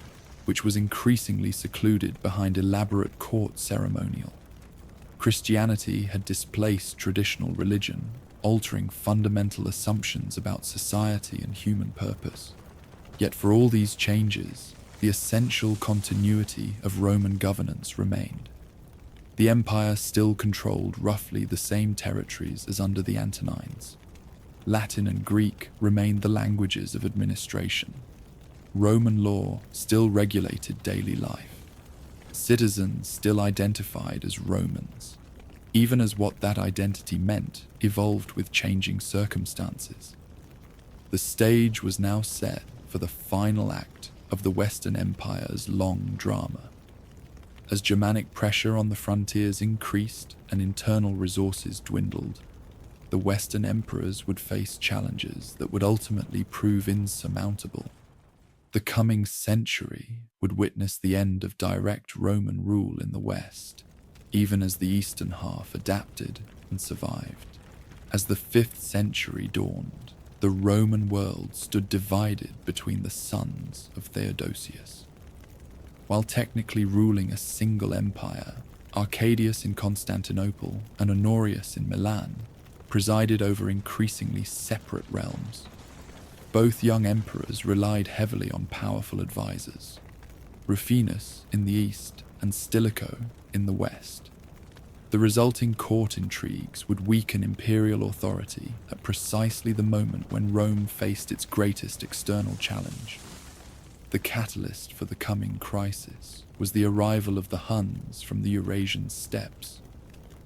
which was increasingly secluded behind elaborate court ceremonial. Christianity had displaced traditional religion, altering fundamental assumptions about society and human purpose. Yet for all these changes, the essential continuity of Roman governance remained. The empire still controlled roughly the same territories as under the Antonines. Latin and Greek remained the languages of administration. Roman law still regulated daily life. Citizens still identified as Romans, even as what that identity meant evolved with changing circumstances. The stage was now set for the final act of the Western Empire's long drama. As Germanic pressure on the frontiers increased and internal resources dwindled, the Western emperors would face challenges that would ultimately prove insurmountable. The coming century would witness the end of direct Roman rule in the West, even as the eastern half adapted and survived. As the 5th century dawned, the Roman world stood divided between the sons of Theodosius. While technically ruling a single empire, Arcadius in Constantinople and Honorius in Milan presided over increasingly separate realms. Both young emperors relied heavily on powerful advisors, Rufinus in the east and Stilicho in the west. The resulting court intrigues would weaken imperial authority at precisely the moment when Rome faced its greatest external challenge. The catalyst for the coming crisis was the arrival of the Huns from the Eurasian steppes.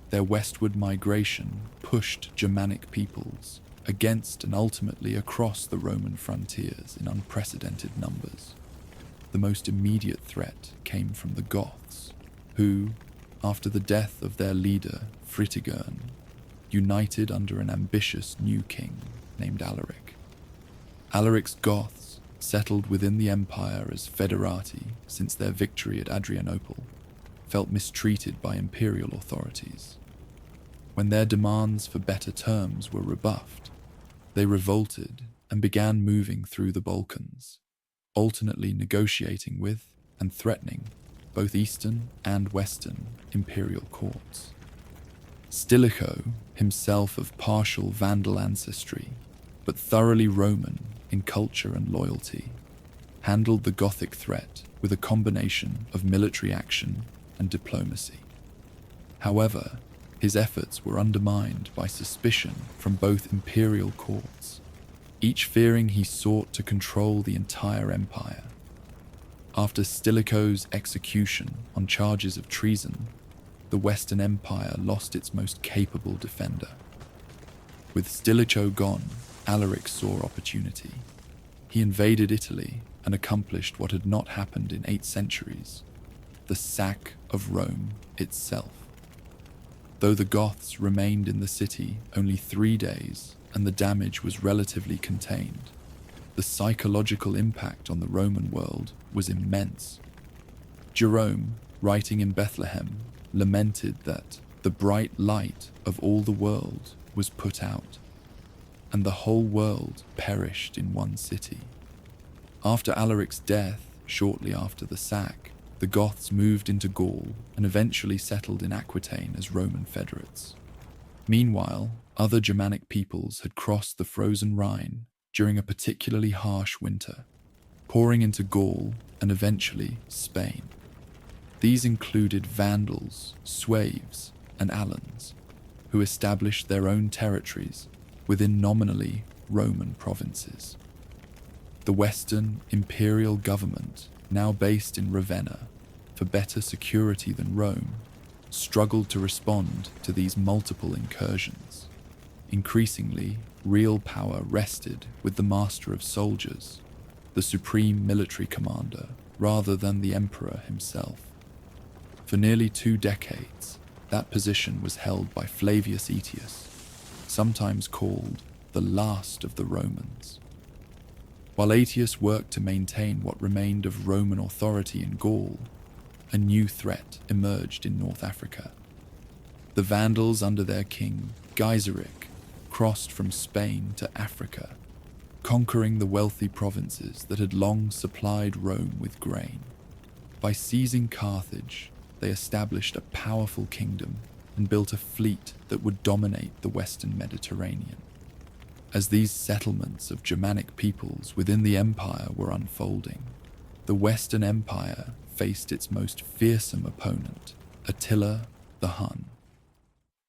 Their westward migration pushed Germanic peoples against and ultimately across the Roman frontiers in unprecedented numbers. The most immediate threat came from the Goths, who, after the death of their leader Fritigern, united under an ambitious new king named Alaric. Alaric's Goths settled within the empire as federati since their victory at Adrianople, felt mistreated by imperial authorities. When their demands for better terms were rebuffed, they revolted and began moving through the Balkans, alternately negotiating with and threatening both Eastern and Western imperial courts. Stilicho, himself of partial Vandal ancestry, but thoroughly Roman in culture and loyalty, handled the Gothic threat with a combination of military action and diplomacy. However, his efforts were undermined by suspicion from both imperial courts, each fearing he sought to control the entire empire. After Stilicho's execution on charges of treason, the Western Empire lost its most capable defender. With Stilicho gone, Alaric saw opportunity. He invaded Italy and accomplished what had not happened in 8 centuries, the sack of Rome itself. Though the Goths remained in the city only 3 days and the damage was relatively contained, the psychological impact on the Roman world was immense. Jerome, writing in Bethlehem, lamented that the bright light of all the world was put out, and the whole world perished in one city. After Alaric's death, shortly after the sack, the Goths moved into Gaul and eventually settled in Aquitaine as Roman federates. Meanwhile, other Germanic peoples had crossed the frozen Rhine during a particularly harsh winter, pouring into Gaul and eventually Spain. These included Vandals, Sueves, and Alans, who established their own territories within nominally Roman provinces. The Western imperial government, now based in Ravenna, for better security than Rome, struggled to respond to these multiple incursions. Increasingly, real power rested with the master of soldiers, the supreme military commander, rather than the emperor himself. For nearly 2 decades, that position was held by Flavius Aetius, sometimes called the last of the Romans. While Aetius worked to maintain what remained of Roman authority in Gaul, a new threat emerged in North Africa. The Vandals under their king, Gaiseric, crossed from Spain to Africa, conquering the wealthy provinces that had long supplied Rome with grain. By seizing Carthage, they established a powerful kingdom and built a fleet that would dominate the Western Mediterranean. As these settlements of Germanic peoples within the empire were unfolding, the Western Empire faced its most fearsome opponent, Attila the Hun.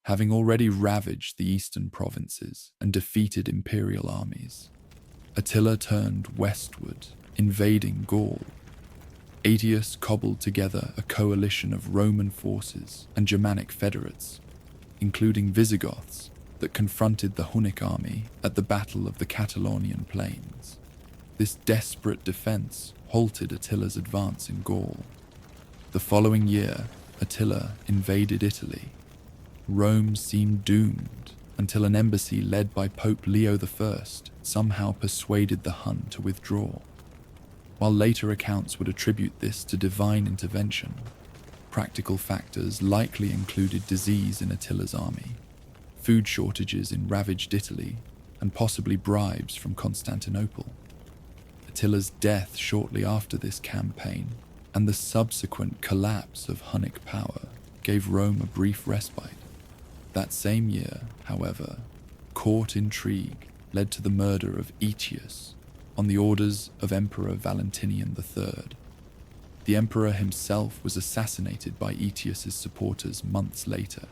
Having already ravaged the eastern provinces and defeated imperial armies, Attila turned westward, invading Gaul. Aetius cobbled together a coalition of Roman forces and Germanic federates, including Visigoths, that confronted the Hunnic army at the Battle of the Catalonian Plains. This desperate defense halted Attila's advance in Gaul. The following year, Attila invaded Italy. Rome seemed doomed until an embassy led by Pope Leo I somehow persuaded the Hun to withdraw. While later accounts would attribute this to divine intervention, practical factors likely included disease in Attila's army, food shortages in ravaged Italy, and possibly bribes from Constantinople. Attila's death shortly after this campaign and the subsequent collapse of Hunnic power gave Rome a brief respite. That same year, however, court intrigue led to the murder of Aetius on the orders of Emperor Valentinian III. The emperor himself was assassinated by Aetius's supporters months later,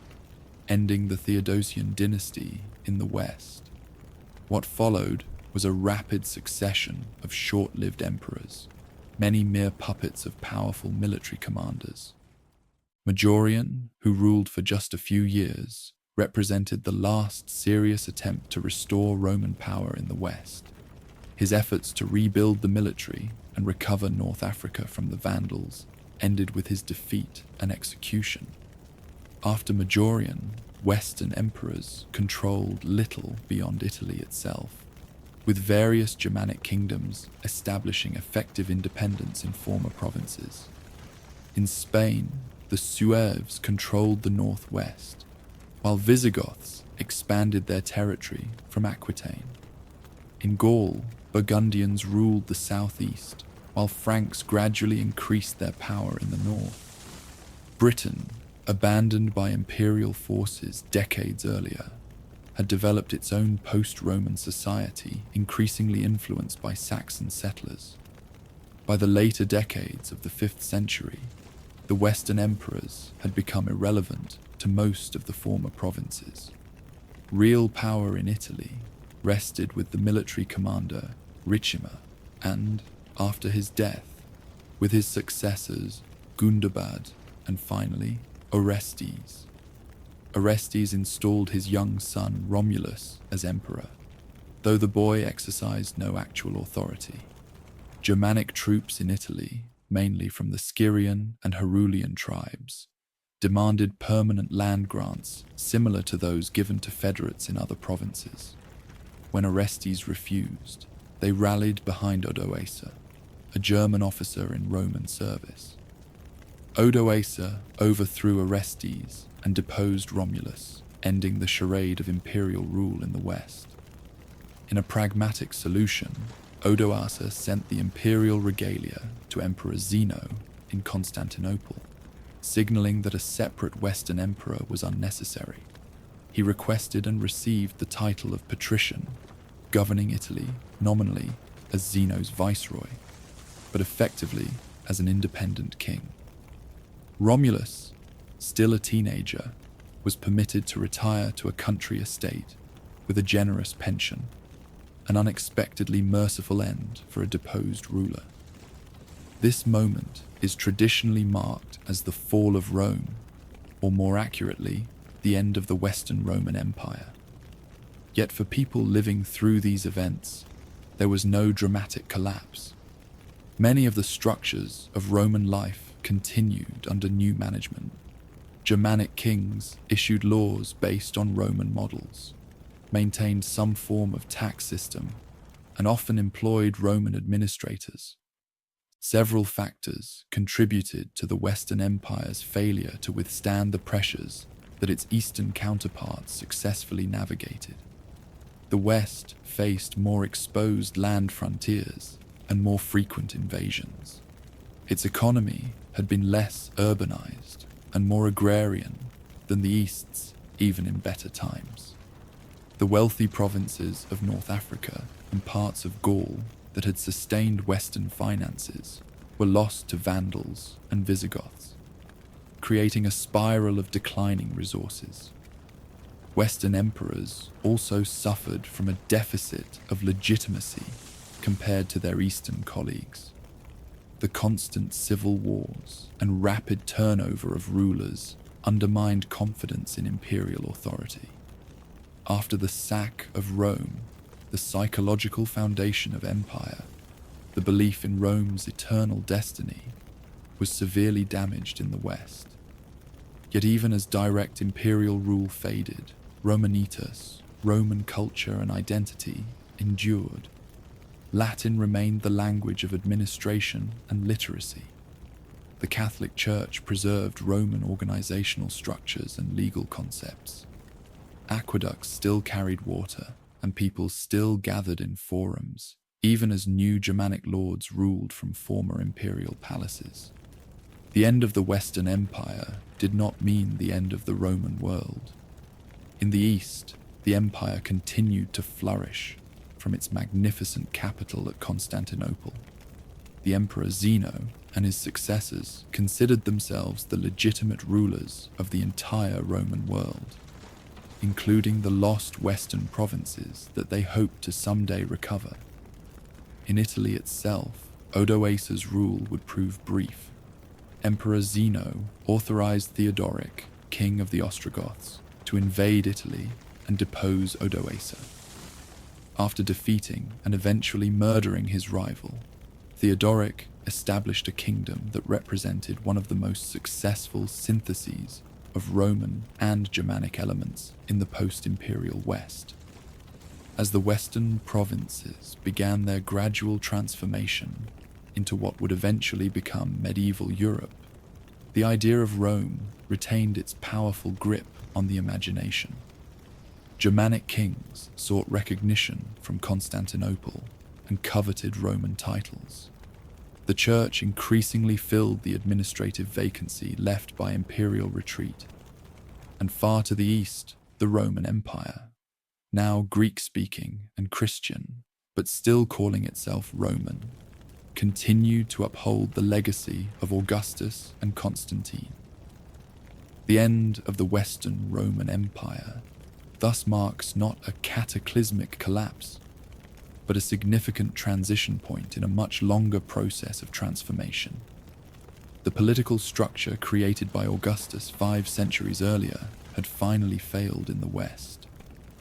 ending the Theodosian dynasty in the west. What followed was a rapid succession of short-lived emperors, many mere puppets of powerful military commanders. Majorian, who ruled for just a few years, represented the last serious attempt to restore Roman power in the west. His efforts to rebuild the military and recover North Africa from the Vandals ended with his defeat and execution. After Majorian, Western emperors controlled little beyond Italy itself, with various Germanic kingdoms establishing effective independence in former provinces. In Spain, the Sueves controlled the northwest, while Visigoths expanded their territory from Aquitaine. In Gaul, Burgundians ruled the southeast, while Franks gradually increased their power in the north. Britain, abandoned by imperial forces decades earlier, had developed its own post-Roman society, increasingly influenced by Saxon settlers. By the later decades of the 5th century, the Western emperors had become irrelevant to most of the former provinces. Real power in Italy rested with the military commander Ricimer and, after his death, with his successors Gundobad and finally Orestes. Orestes installed his young son Romulus as emperor, though the boy exercised no actual authority. Germanic troops in Italy, mainly from the Scyrian and Herulian tribes, demanded permanent land grants similar to those given to federates in other provinces. When Orestes refused, they rallied behind Odoacer, a German officer in Roman service. Odoacer overthrew Orestes and deposed Romulus, ending the charade of imperial rule in the west. In a pragmatic solution, Odoacer sent the imperial regalia to Emperor Zeno in Constantinople, signaling that a separate Western emperor was unnecessary. He requested and received the title of patrician, governing Italy nominally as Zeno's viceroy, but effectively as an independent king. Romulus, still a teenager, was permitted to retire to a country estate with a generous pension, an unexpectedly merciful end for a deposed ruler. This moment is traditionally marked as the fall of Rome, or more accurately, the end of the Western Roman Empire. Yet for people living through these events, there was no dramatic collapse. Many of the structures of Roman life continued under new management. Germanic kings issued laws based on Roman models, maintained some form of tax system, and often employed Roman administrators. Several factors contributed to the Western Empire's failure to withstand the pressures that its Eastern counterparts successfully navigated. The West faced more exposed land frontiers and more frequent invasions. Its economy had been less urbanized and more agrarian than the East's, even in better times. The wealthy provinces of North Africa and parts of Gaul that had sustained Western finances were lost to Vandals and Visigoths, creating a spiral of declining resources. Western emperors also suffered from a deficit of legitimacy compared to their Eastern colleagues. The constant civil wars and rapid turnover of rulers undermined confidence in imperial authority. After the sack of Rome, the psychological foundation of empire, the belief in Rome's eternal destiny, was severely damaged in the West. Yet even as direct imperial rule faded, Romanitas, Roman culture and identity, endured. Latin remained the language of administration and literacy. The Catholic Church preserved Roman organizational structures and legal concepts. Aqueducts still carried water, and people still gathered in forums, even as new Germanic lords ruled from former imperial palaces. The end of the Western Empire did not mean the end of the Roman world. In the East, the empire continued to flourish from its magnificent capital at Constantinople. The Emperor Zeno and his successors considered themselves the legitimate rulers of the entire Roman world, including the lost western provinces that they hoped to someday recover. In Italy itself, Odoacer's rule would prove brief. Emperor Zeno authorized Theodoric, king of the Ostrogoths, to invade Italy and depose Odoacer. After defeating and eventually murdering his rival, Theodoric established a kingdom that represented one of the most successful syntheses of Roman and Germanic elements in the post-imperial West. As the Western provinces began their gradual transformation into what would eventually become medieval Europe, the idea of Rome retained its powerful grip on the imagination. Germanic kings sought recognition from Constantinople and coveted Roman titles. The church increasingly filled the administrative vacancy left by imperial retreat. And far to the east, the Roman Empire, now Greek-speaking and Christian, but still calling itself Roman, continued to uphold the legacy of Augustus and Constantine. The end of the Western Roman Empire thus marks not a cataclysmic collapse, but a significant transition point in a much longer process of transformation. The political structure created by Augustus 5 centuries earlier had finally failed in the West,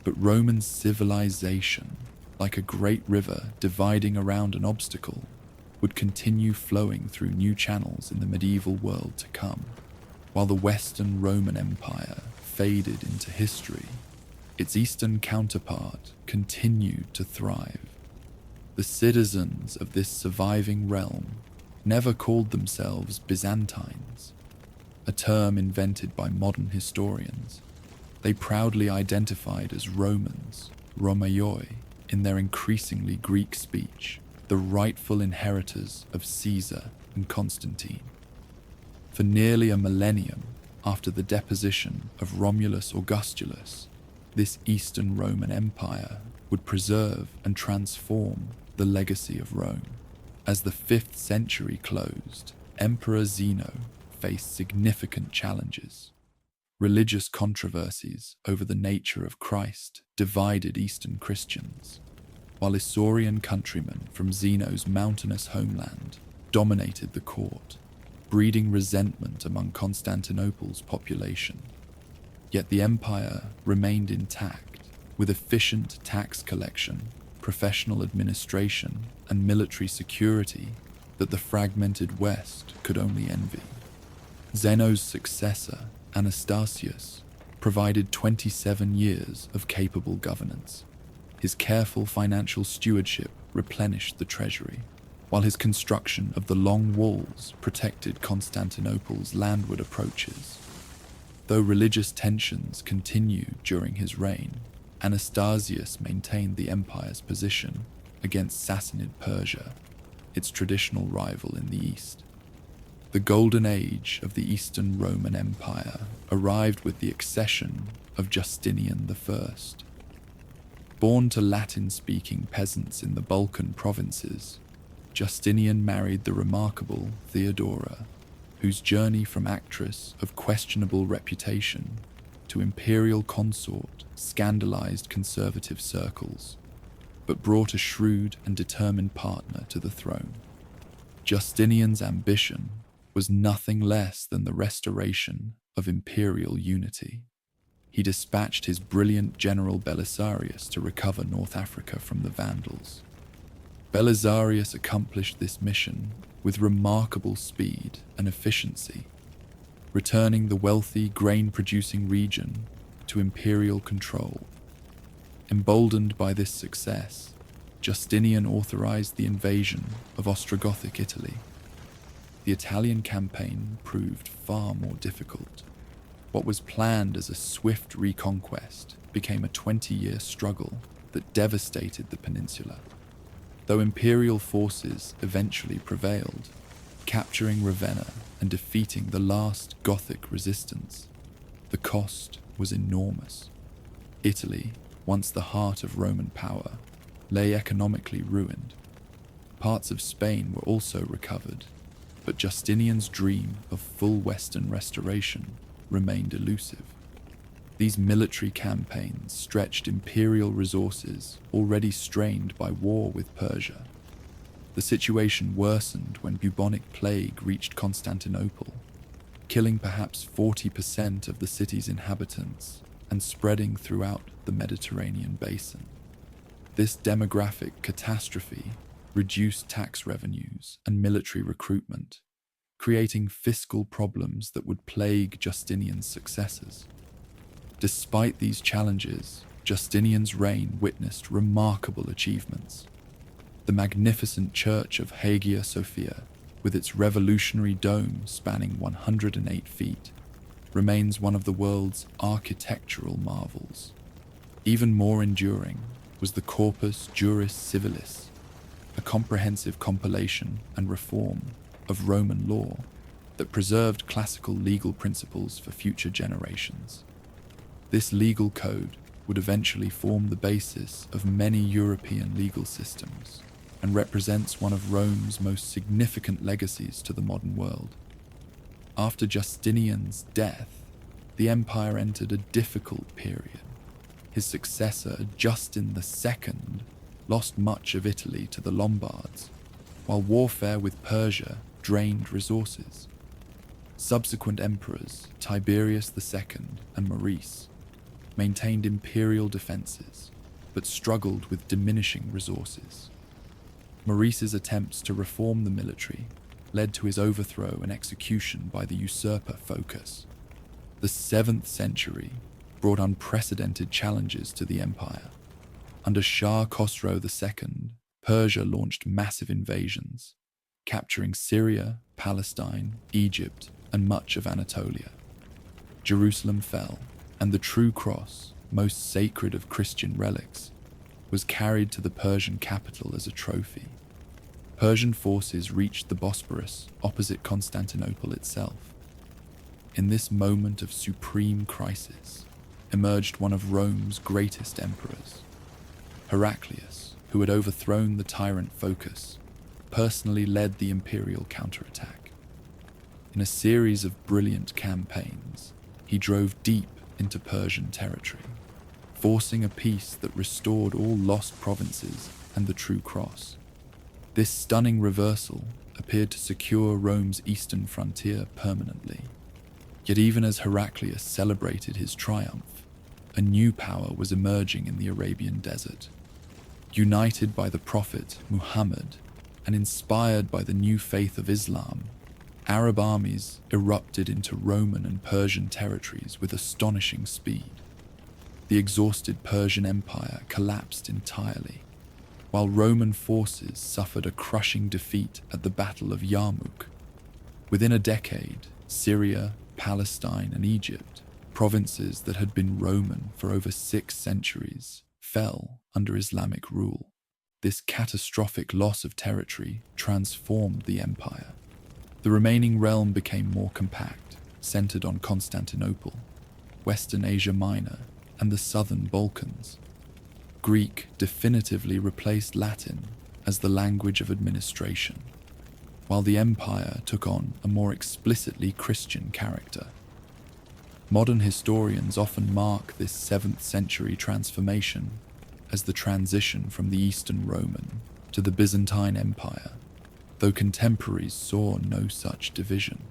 but Roman civilization, like a great river dividing around an obstacle, would continue flowing through new channels in the medieval world to come. While the Western Roman Empire faded into history, its eastern counterpart continued to thrive. The citizens of this surviving realm never called themselves Byzantines, a term invented by modern historians. They proudly identified as Romans, Romaioi, in their increasingly Greek speech, the rightful inheritors of Caesar and Constantine. For nearly a millennium after the deposition of Romulus Augustulus, this Eastern Roman Empire would preserve and transform the legacy of Rome. As the 5th century closed, Emperor Zeno faced significant challenges. Religious controversies over the nature of Christ divided Eastern Christians. while Isaurian countrymen from Zeno's mountainous homeland dominated the court, breeding resentment among Constantinople's population. Yet the empire remained intact, with efficient tax collection, professional administration, and military security that the fragmented West could only envy. Zeno's successor, Anastasius, provided 27 years of capable governance. His careful financial stewardship replenished the treasury, while his construction of the long walls protected Constantinople's landward approaches. Though religious tensions continued during his reign, Anastasius maintained the empire's position against Sassanid Persia, its traditional rival in the east. The golden age of the Eastern Roman Empire arrived with the accession of Justinian I. Born to Latin-speaking peasants in the Balkan provinces, Justinian married the remarkable Theodora, whose journey from actress of questionable reputation to imperial consort scandalized conservative circles, but brought a shrewd and determined partner to the throne. Justinian's ambition was nothing less than the restoration of imperial unity. He dispatched his brilliant general Belisarius to recover North Africa from the Vandals. Belisarius accomplished this mission with remarkable speed and efficiency, returning the wealthy grain-producing region to imperial control. Emboldened by this success, Justinian authorized the invasion of Ostrogothic Italy. The Italian campaign proved far more difficult. What was planned as a swift reconquest became a 20-year struggle that devastated the peninsula. Though imperial forces eventually prevailed, capturing Ravenna and defeating the last Gothic resistance, the cost was enormous. Italy, once the heart of Roman power, lay economically ruined. Parts of Spain were also recovered, but Justinian's dream of full Western restoration remained elusive. These military campaigns stretched imperial resources already strained by war with Persia. The situation worsened when bubonic plague reached Constantinople, killing perhaps 40% of the city's inhabitants and spreading throughout the Mediterranean basin. This demographic catastrophe reduced tax revenues and military recruitment, creating fiscal problems that would plague Justinian's successors. Despite these challenges, Justinian's reign witnessed remarkable achievements. The magnificent church of Hagia Sophia, with its revolutionary dome spanning 108 feet, remains one of the world's architectural marvels. Even more enduring was the Corpus Juris Civilis, a comprehensive compilation and reform of Roman law that preserved classical legal principles for future generations. This legal code would eventually form the basis of many European legal systems and represents one of Rome's most significant legacies to the modern world. After Justinian's death, the empire entered a difficult period. His successor, Justin II, lost much of Italy to the Lombards, while warfare with Persia drained resources. Subsequent emperors, Tiberius II and Maurice, maintained imperial defenses, but struggled with diminishing resources. Maurice's attempts to reform the military led to his overthrow and execution by the usurper Phocas. The 7th century brought unprecedented challenges to the empire. Under Shah Khosrow II, Persia launched massive invasions, capturing Syria, Palestine, Egypt, and much of Anatolia. Jerusalem fell, and the true cross, most sacred of Christian relics, was carried to the Persian capital as a trophy. Persian forces reached the Bosporus opposite Constantinople itself. In this moment of supreme crisis emerged one of Rome's greatest emperors. Heraclius, who had overthrown the tyrant Phocas, personally led the imperial counterattack. In a series of brilliant campaigns, he drove deep into Persian territory, forcing a peace that restored all lost provinces and the true cross. This stunning reversal appeared to secure Rome's eastern frontier permanently. Yet even as Heraclius celebrated his triumph, a new power was emerging in the Arabian desert. United by the prophet Muhammad and inspired by the new faith of Islam, Arab armies erupted into Roman and Persian territories with astonishing speed. The exhausted Persian Empire collapsed entirely, while Roman forces suffered a crushing defeat at the Battle of Yarmouk. Within a decade, Syria, Palestine, and Egypt, provinces that had been Roman for over 6 centuries, fell under Islamic rule. This catastrophic loss of territory transformed the empire. The remaining realm became more compact, centered on Constantinople, Western Asia Minor, and the southern Balkans. Greek definitively replaced Latin as the language of administration, while the empire took on a more explicitly Christian character. Modern historians often mark this 7th century transformation as the transition from the Eastern Roman to the Byzantine Empire, though contemporaries saw no such division.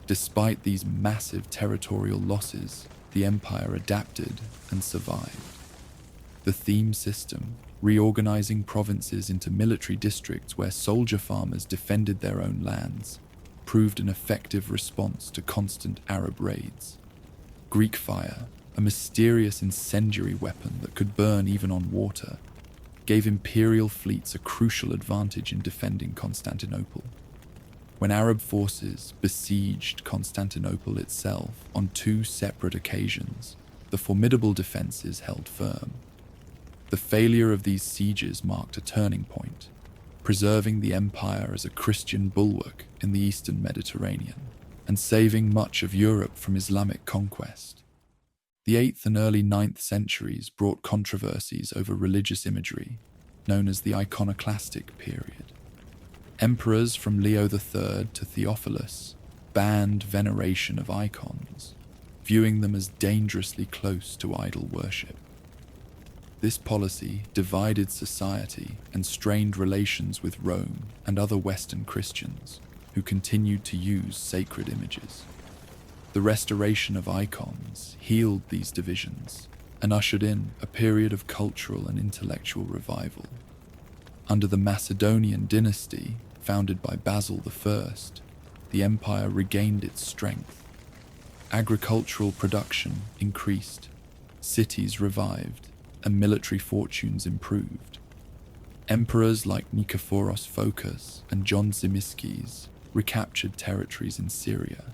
Despite these massive territorial losses, the empire adapted and survived. The theme system, reorganizing provinces into military districts where soldier farmers defended their own lands, proved an effective response to constant Arab raids. Greek fire, a mysterious incendiary weapon that could burn even on water, gave imperial fleets a crucial advantage in defending Constantinople. When Arab forces besieged Constantinople itself on 2 separate occasions, the formidable defenses held firm. The failure of these sieges marked a turning point, preserving the empire as a Christian bulwark in the eastern Mediterranean, and saving much of Europe from Islamic conquest. The 8th and early 9th centuries brought controversies over religious imagery, known as the iconoclastic period. Emperors from Leo III to Theophilus banned veneration of icons, viewing them as dangerously close to idol worship. This policy divided society and strained relations with Rome and other Western Christians, who continued to use sacred images. The restoration of icons healed these divisions and ushered in a period of cultural and intellectual revival. Under the Macedonian dynasty, founded by Basil I, the empire regained its strength. Agricultural production increased, cities revived, and military fortunes improved. Emperors like Nikephoros Phocas and John Zimisces recaptured territories in Syria,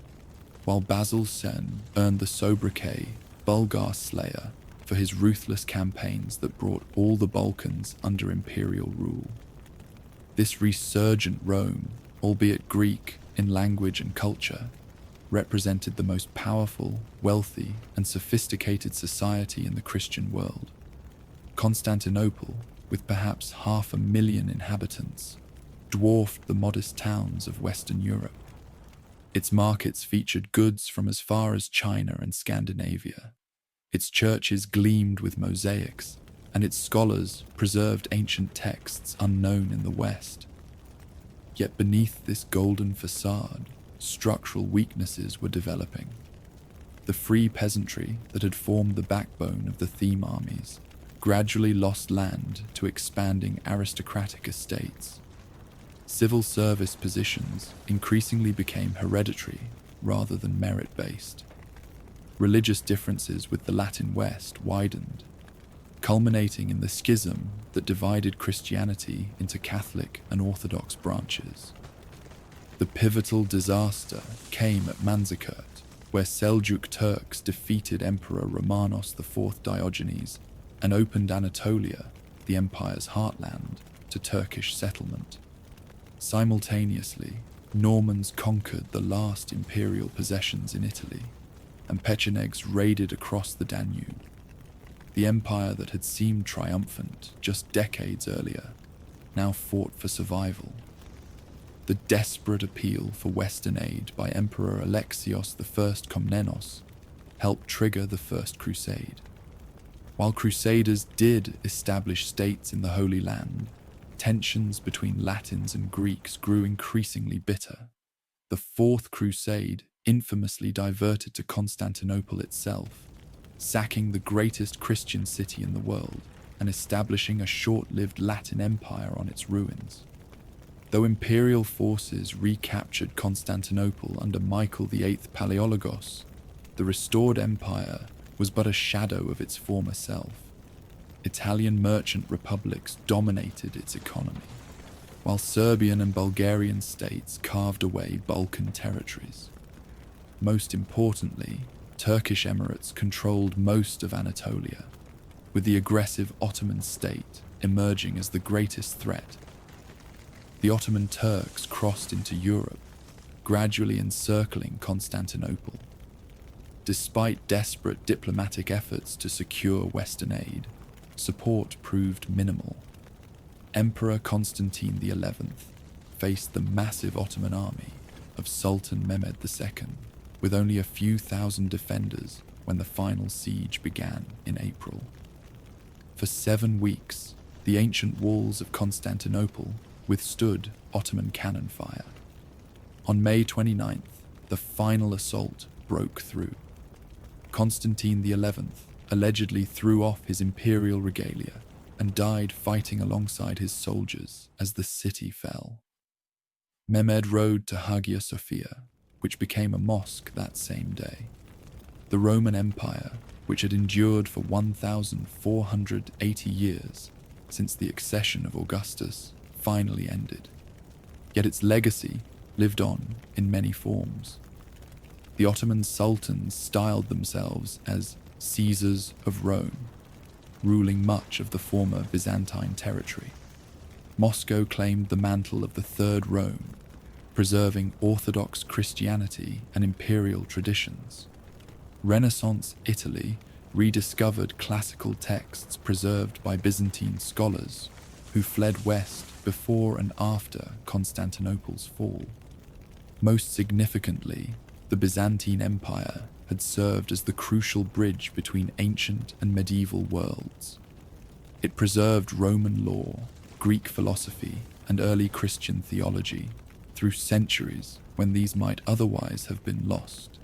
while Basil Sen earned the sobriquet Bulgar Slayer for his ruthless campaigns that brought all the Balkans under imperial rule. This resurgent Rome, albeit Greek in language and culture, represented the most powerful, wealthy, and sophisticated society in the Christian world. Constantinople, with perhaps 500,000 inhabitants, dwarfed the modest towns of Western Europe. Its markets featured goods from as far as China and Scandinavia. Its churches gleamed with mosaics, and its scholars preserved ancient texts unknown in the West. Yet beneath this golden facade, structural weaknesses were developing. The free peasantry that had formed the backbone of the theme armies gradually lost land to expanding aristocratic estates. Civil service positions increasingly became hereditary rather than merit-based. Religious differences with the Latin West widened, culminating in the schism that divided Christianity into Catholic and Orthodox branches. The pivotal disaster came at Manzikert, where Seljuk Turks defeated Emperor Romanos IV Diogenes and opened Anatolia, the empire's heartland, to Turkish settlement. Simultaneously, Normans conquered the last imperial possessions in Italy, and Pechenegs raided across the Danube. The empire that had seemed triumphant just decades earlier now fought for survival. The desperate appeal for Western aid by Emperor Alexios I Komnenos helped trigger the First Crusade. While Crusaders did establish states in the Holy Land, tensions between Latins and Greeks grew increasingly bitter. The Fourth Crusade infamously diverted to Constantinople itself, sacking the greatest Christian city in the world and establishing a short-lived Latin empire on its ruins. Though imperial forces recaptured Constantinople under Michael VIII Palaiologos, the restored empire was but a shadow of its former self. Italian merchant republics dominated its economy, while Serbian and Bulgarian states carved away Balkan territories. Most importantly, Turkish emirates controlled most of Anatolia, with the aggressive Ottoman state emerging as the greatest threat. The Ottoman Turks crossed into Europe, gradually encircling Constantinople. Despite desperate diplomatic efforts to secure Western aid, support proved minimal. Emperor Constantine XI faced the massive Ottoman army of Sultan Mehmed II, with only a few thousand defenders when the final siege began in April. For 7 weeks, the ancient walls of Constantinople withstood Ottoman cannon fire. On May 29th, the final assault broke through. Constantine XI allegedly threw off his imperial regalia and died fighting alongside his soldiers as the city fell. Mehmed rode to Hagia Sophia, which became a mosque that same day. The Roman Empire, which had endured for 1,480 years since the accession of Augustus, finally ended. Yet its legacy lived on in many forms. The Ottoman sultans styled themselves as Caesars of Rome, ruling much of the former Byzantine territory. Moscow claimed the mantle of the Third Rome, preserving Orthodox Christianity and imperial traditions. Renaissance Italy rediscovered classical texts preserved by Byzantine scholars who fled west before and after Constantinople's fall. Most significantly, the Byzantine Empire had served as the crucial bridge between ancient and medieval worlds. It preserved Roman law, Greek philosophy, and early Christian theology through centuries when these might otherwise have been lost.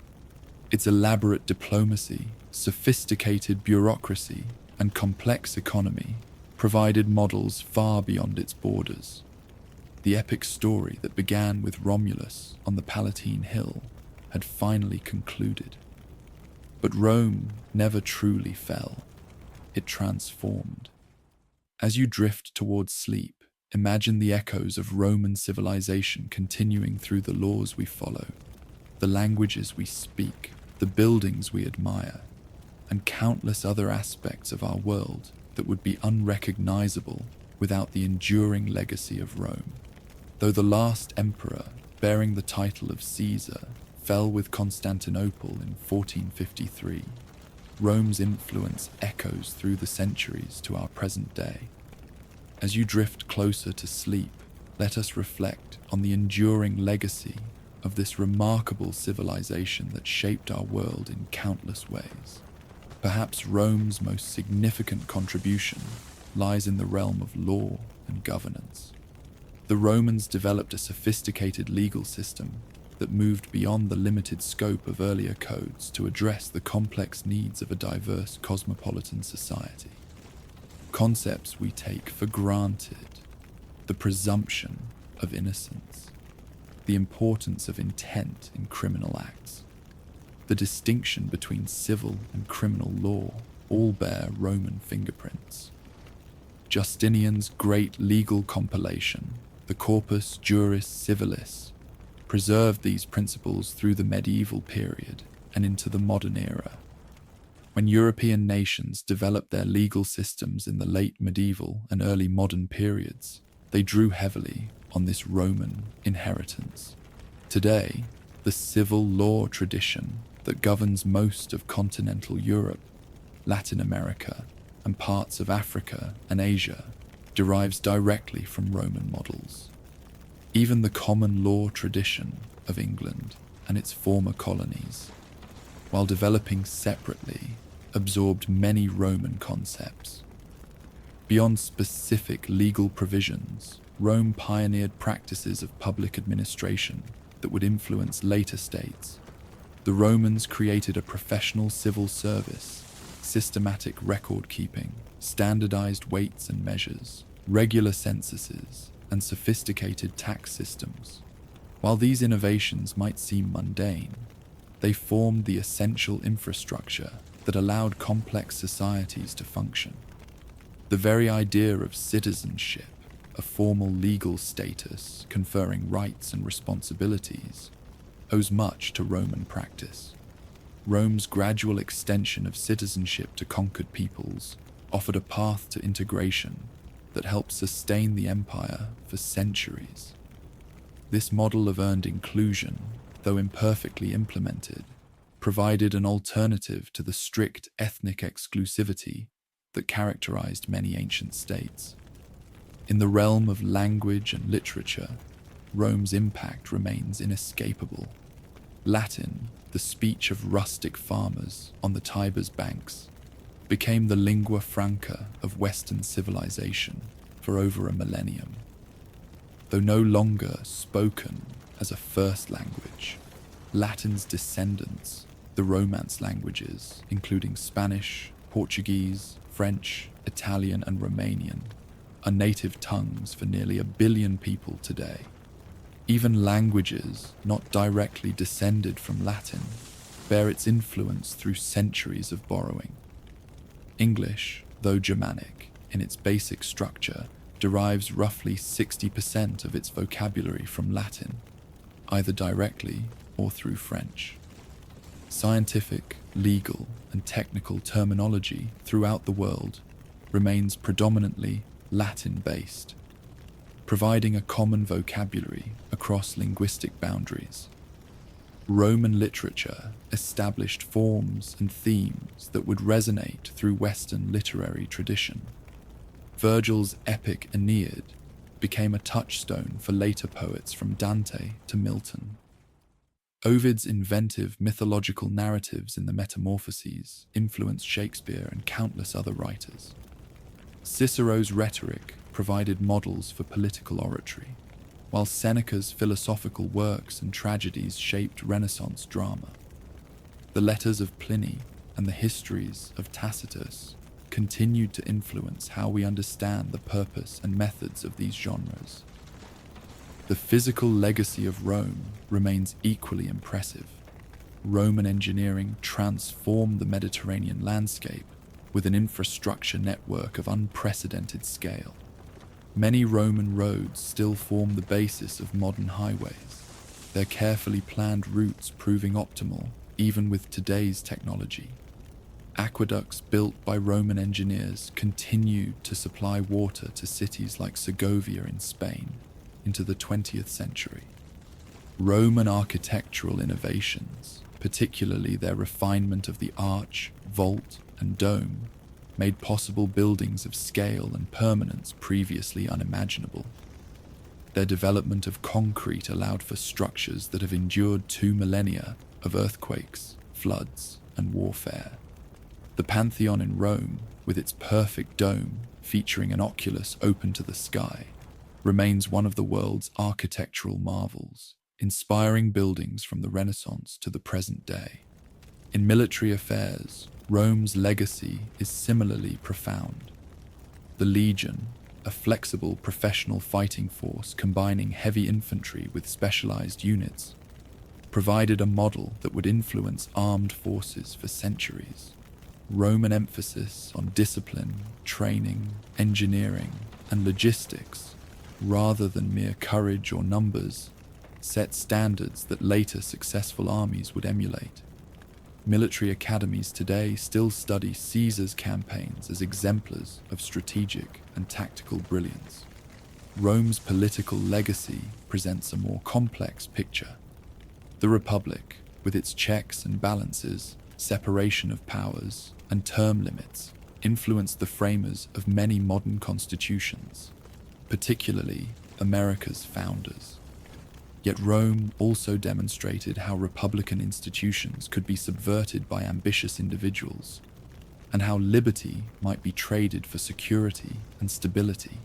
Its elaborate diplomacy, sophisticated bureaucracy, and complex economy provided models far beyond its borders. The epic story that began with Romulus on the Palatine Hill had finally concluded. But Rome never truly fell. It transformed. As you drift towards sleep, imagine the echoes of Roman civilization continuing through the laws we follow, the languages we speak, the buildings we admire, and countless other aspects of our world that would be unrecognizable without the enduring legacy of Rome. Though the last emperor, bearing the title of Caesar, fell with Constantinople in 1453, Rome's influence echoes through the centuries to our present day. As you drift closer to sleep, let us reflect on the enduring legacy of this remarkable civilization that shaped our world in countless ways. Perhaps Rome's most significant contribution lies in the realm of law and governance. The Romans developed a sophisticated legal system that moved beyond the limited scope of earlier codes to address the complex needs of a diverse cosmopolitan society. Concepts we take for granted, the presumption of innocence, the importance of intent in criminal acts, the distinction between civil and criminal law all bear Roman fingerprints. Justinian's great legal compilation, the Corpus Juris Civilis, preserved these principles through the medieval period and into the modern era. When European nations developed their legal systems in the late medieval and early modern periods, they drew heavily on this Roman inheritance. Today, the civil law tradition that governs most of continental Europe, Latin America, and parts of Africa and Asia derives directly from Roman models. Even the common law tradition of England and its former colonies, while developing separately, absorbed many Roman concepts. Beyond specific legal provisions, Rome pioneered practices of public administration that would influence later states. The Romans created a professional civil service, systematic record-keeping, standardized weights and measures, regular censuses, and sophisticated tax systems. While these innovations might seem mundane, they formed the essential infrastructure that allowed complex societies to function. The very idea of citizenship, a formal legal status conferring rights and responsibilities, owes much to Roman practice. Rome's gradual extension of citizenship to conquered peoples offered a path to integration that helped sustain the empire for centuries. This model of earned inclusion, though imperfectly implemented, provided an alternative to the strict ethnic exclusivity that characterized many ancient states. In the realm of language and literature, Rome's impact remains inescapable. Latin, the speech of rustic farmers on the Tiber's banks, became the lingua franca of Western civilization for over a millennium. Though no longer spoken as a first language, Latin's descendants, the Romance languages, including Spanish, Portuguese, French, Italian, and Romanian, are native tongues for nearly 1 billion people today. Even languages not directly descended from Latin bear its influence through centuries of borrowing. English, though Germanic in its basic structure, derives roughly 60% of its vocabulary from Latin, either directly or through French. Scientific, legal, and technical terminology throughout the world remains predominantly Latin-based, providing a common vocabulary across linguistic boundaries. Roman literature established forms and themes that would resonate through Western literary tradition. Virgil's epic Aeneid became a touchstone for later poets from Dante to Milton. Ovid's inventive mythological narratives in the Metamorphoses influenced Shakespeare and countless other writers. Cicero's rhetoric provided models for political oratory, while Seneca's philosophical works and tragedies shaped Renaissance drama. The letters of Pliny and the histories of Tacitus continued to influence how we understand the purpose and methods of these genres. The physical legacy of Rome remains equally impressive. Roman engineering transformed the Mediterranean landscape with an infrastructure network of unprecedented scale. Many Roman roads still form the basis of modern highways, their carefully planned routes proving optimal even with today's technology. Aqueducts built by Roman engineers continued to supply water to cities like Segovia in Spain into the 20th century. Roman architectural innovations, particularly their refinement of the arch, vault, and dome, made possible buildings of scale and permanence previously unimaginable. Their development of concrete allowed for structures that have endured 2 millennia of earthquakes, floods, and warfare. The Pantheon in Rome, with its perfect dome featuring an oculus open to the sky, remains one of the world's architectural marvels, inspiring buildings from the Renaissance to the present day. In military affairs, Rome's legacy is similarly profound. The legion, a flexible professional fighting force combining heavy infantry with specialized units, provided a model that would influence armed forces for centuries. Roman emphasis on discipline, training, engineering, and logistics, rather than mere courage or numbers, set standards that later successful armies would emulate. Military academies today still study Caesar's campaigns as exemplars of strategic and tactical brilliance. Rome's political legacy presents a more complex picture. The Republic, with its checks and balances, separation of powers, and term limits, influenced the framers of many modern constitutions, particularly America's founders. Yet Rome also demonstrated how republican institutions could be subverted by ambitious individuals. and how liberty might be traded for security and stability.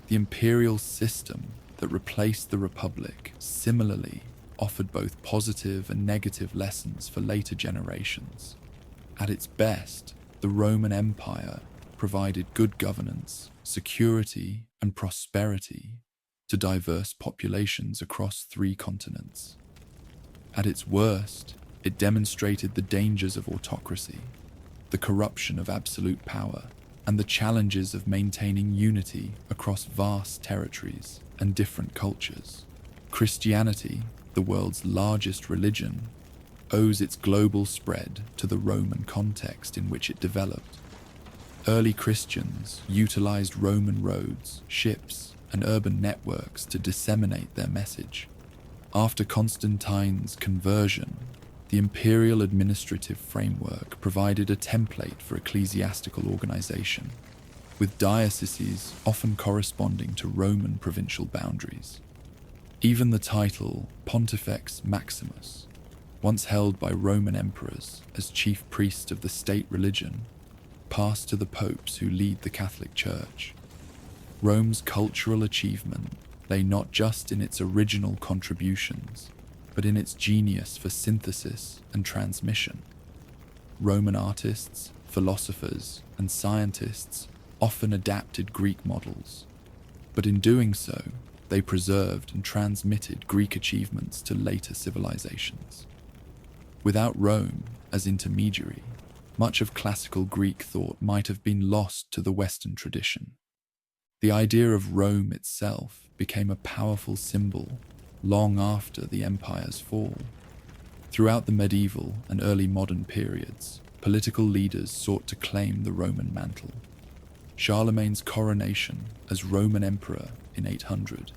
The imperial system that replaced the Republic similarly offered both positive and negative lessons for later generations. At its best, the Roman Empire provided good governance, security, and prosperity to diverse populations across 3 continents. At its worst, it demonstrated the dangers of autocracy, the corruption of absolute power, and the challenges of maintaining unity across vast territories and different cultures. Christianity, the world's largest religion, owes its global spread to the Roman context in which it developed. Early Christians utilized Roman roads, ships, and urban networks to disseminate their message. After Constantine's conversion, the imperial administrative framework provided a template for ecclesiastical organization, with dioceses often corresponding to Roman provincial boundaries. Even the title Pontifex Maximus, once held by Roman emperors as chief priest of the state religion, passed to the popes who lead the Catholic Church. Rome's cultural achievement lay not just in its original contributions, but in its genius for synthesis and transmission. Roman artists, philosophers, and scientists often adapted Greek models, but in doing so, they preserved and transmitted Greek achievements to later civilizations. Without Rome as intermediary, much of classical Greek thought might have been lost to the Western tradition. The idea of Rome itself became a powerful symbol long after the empire's fall. Throughout the medieval and early modern periods, political leaders sought to claim the Roman mantle. Charlemagne's coronation as Roman emperor in 800,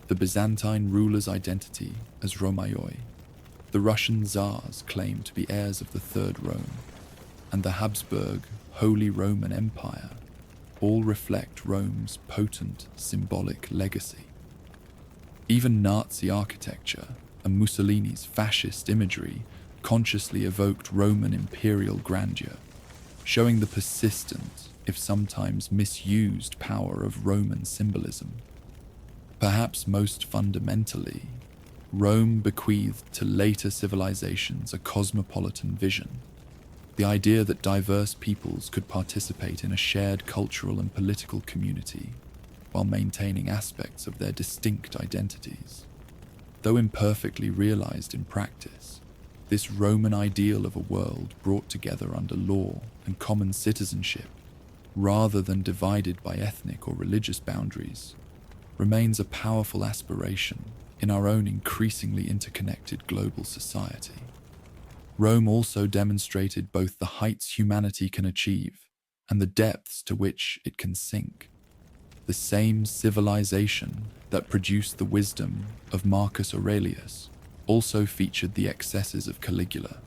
the Byzantine ruler's identity as Romaioi, the Russian Tsars claimed to be heirs of the Third Rome, and the Habsburg Holy Roman Empire all reflect Rome's potent symbolic legacy. Even Nazi architecture and Mussolini's fascist imagery consciously evoked Roman imperial grandeur, showing the persistent, if sometimes misused, power of Roman symbolism. Perhaps most fundamentally, Rome bequeathed to later civilizations a cosmopolitan vision, the idea that diverse peoples could participate in a shared cultural and political community while maintaining aspects of their distinct identities. Though imperfectly realized in practice, this Roman ideal of a world brought together under law and common citizenship, rather than divided by ethnic or religious boundaries, remains a powerful aspiration in our own increasingly interconnected global society. Rome also demonstrated both the heights humanity can achieve and the depths to which it can sink. The same civilization that produced the wisdom of Marcus Aurelius also featured the excesses of Caligula.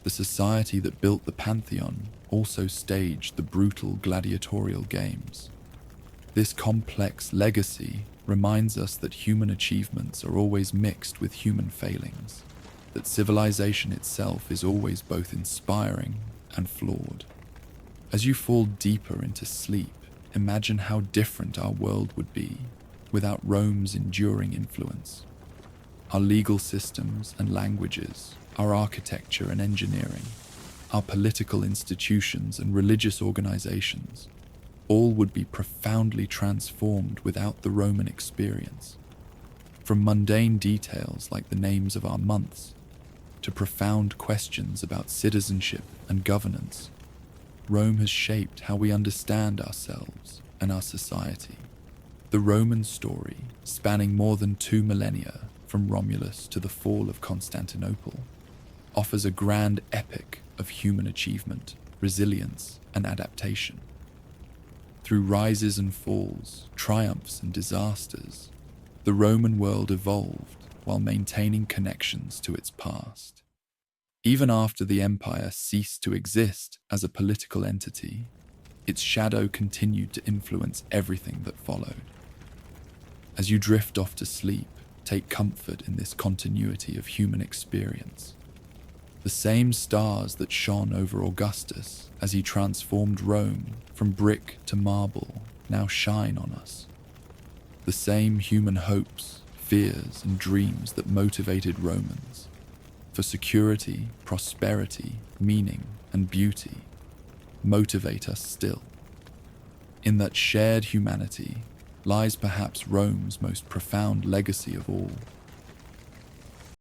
The society that built the Pantheon also staged the brutal gladiatorial games. This complex legacy reminds us that human achievements are always mixed with human failings, that civilization itself is always both inspiring and flawed. As you fall deeper into sleep, imagine how different our world would be without Rome's enduring influence. Our legal systems and languages, our architecture and engineering, our political institutions and religious organizations, all would be profoundly transformed without the Roman experience. From mundane details like the names of our months, to profound questions about citizenship and governance, Rome has shaped how we understand ourselves and our society. The Roman story, spanning more than 2 millennia from Romulus to the fall of Constantinople, offers a grand epic of human achievement, resilience, and adaptation. Through rises and falls, triumphs and disasters, the Roman world evolved while maintaining connections to its past. Even after the empire ceased to exist as a political entity, its shadow continued to influence everything that followed. As you drift off to sleep, take comfort in this continuity of human experience. The same stars that shone over Augustus as he transformed Rome from brick to marble now shine on us. The same human hopes, fears, and dreams that motivated Romans for security, prosperity, meaning, and beauty motivate us still. In that shared humanity lies perhaps Rome's most profound legacy of all.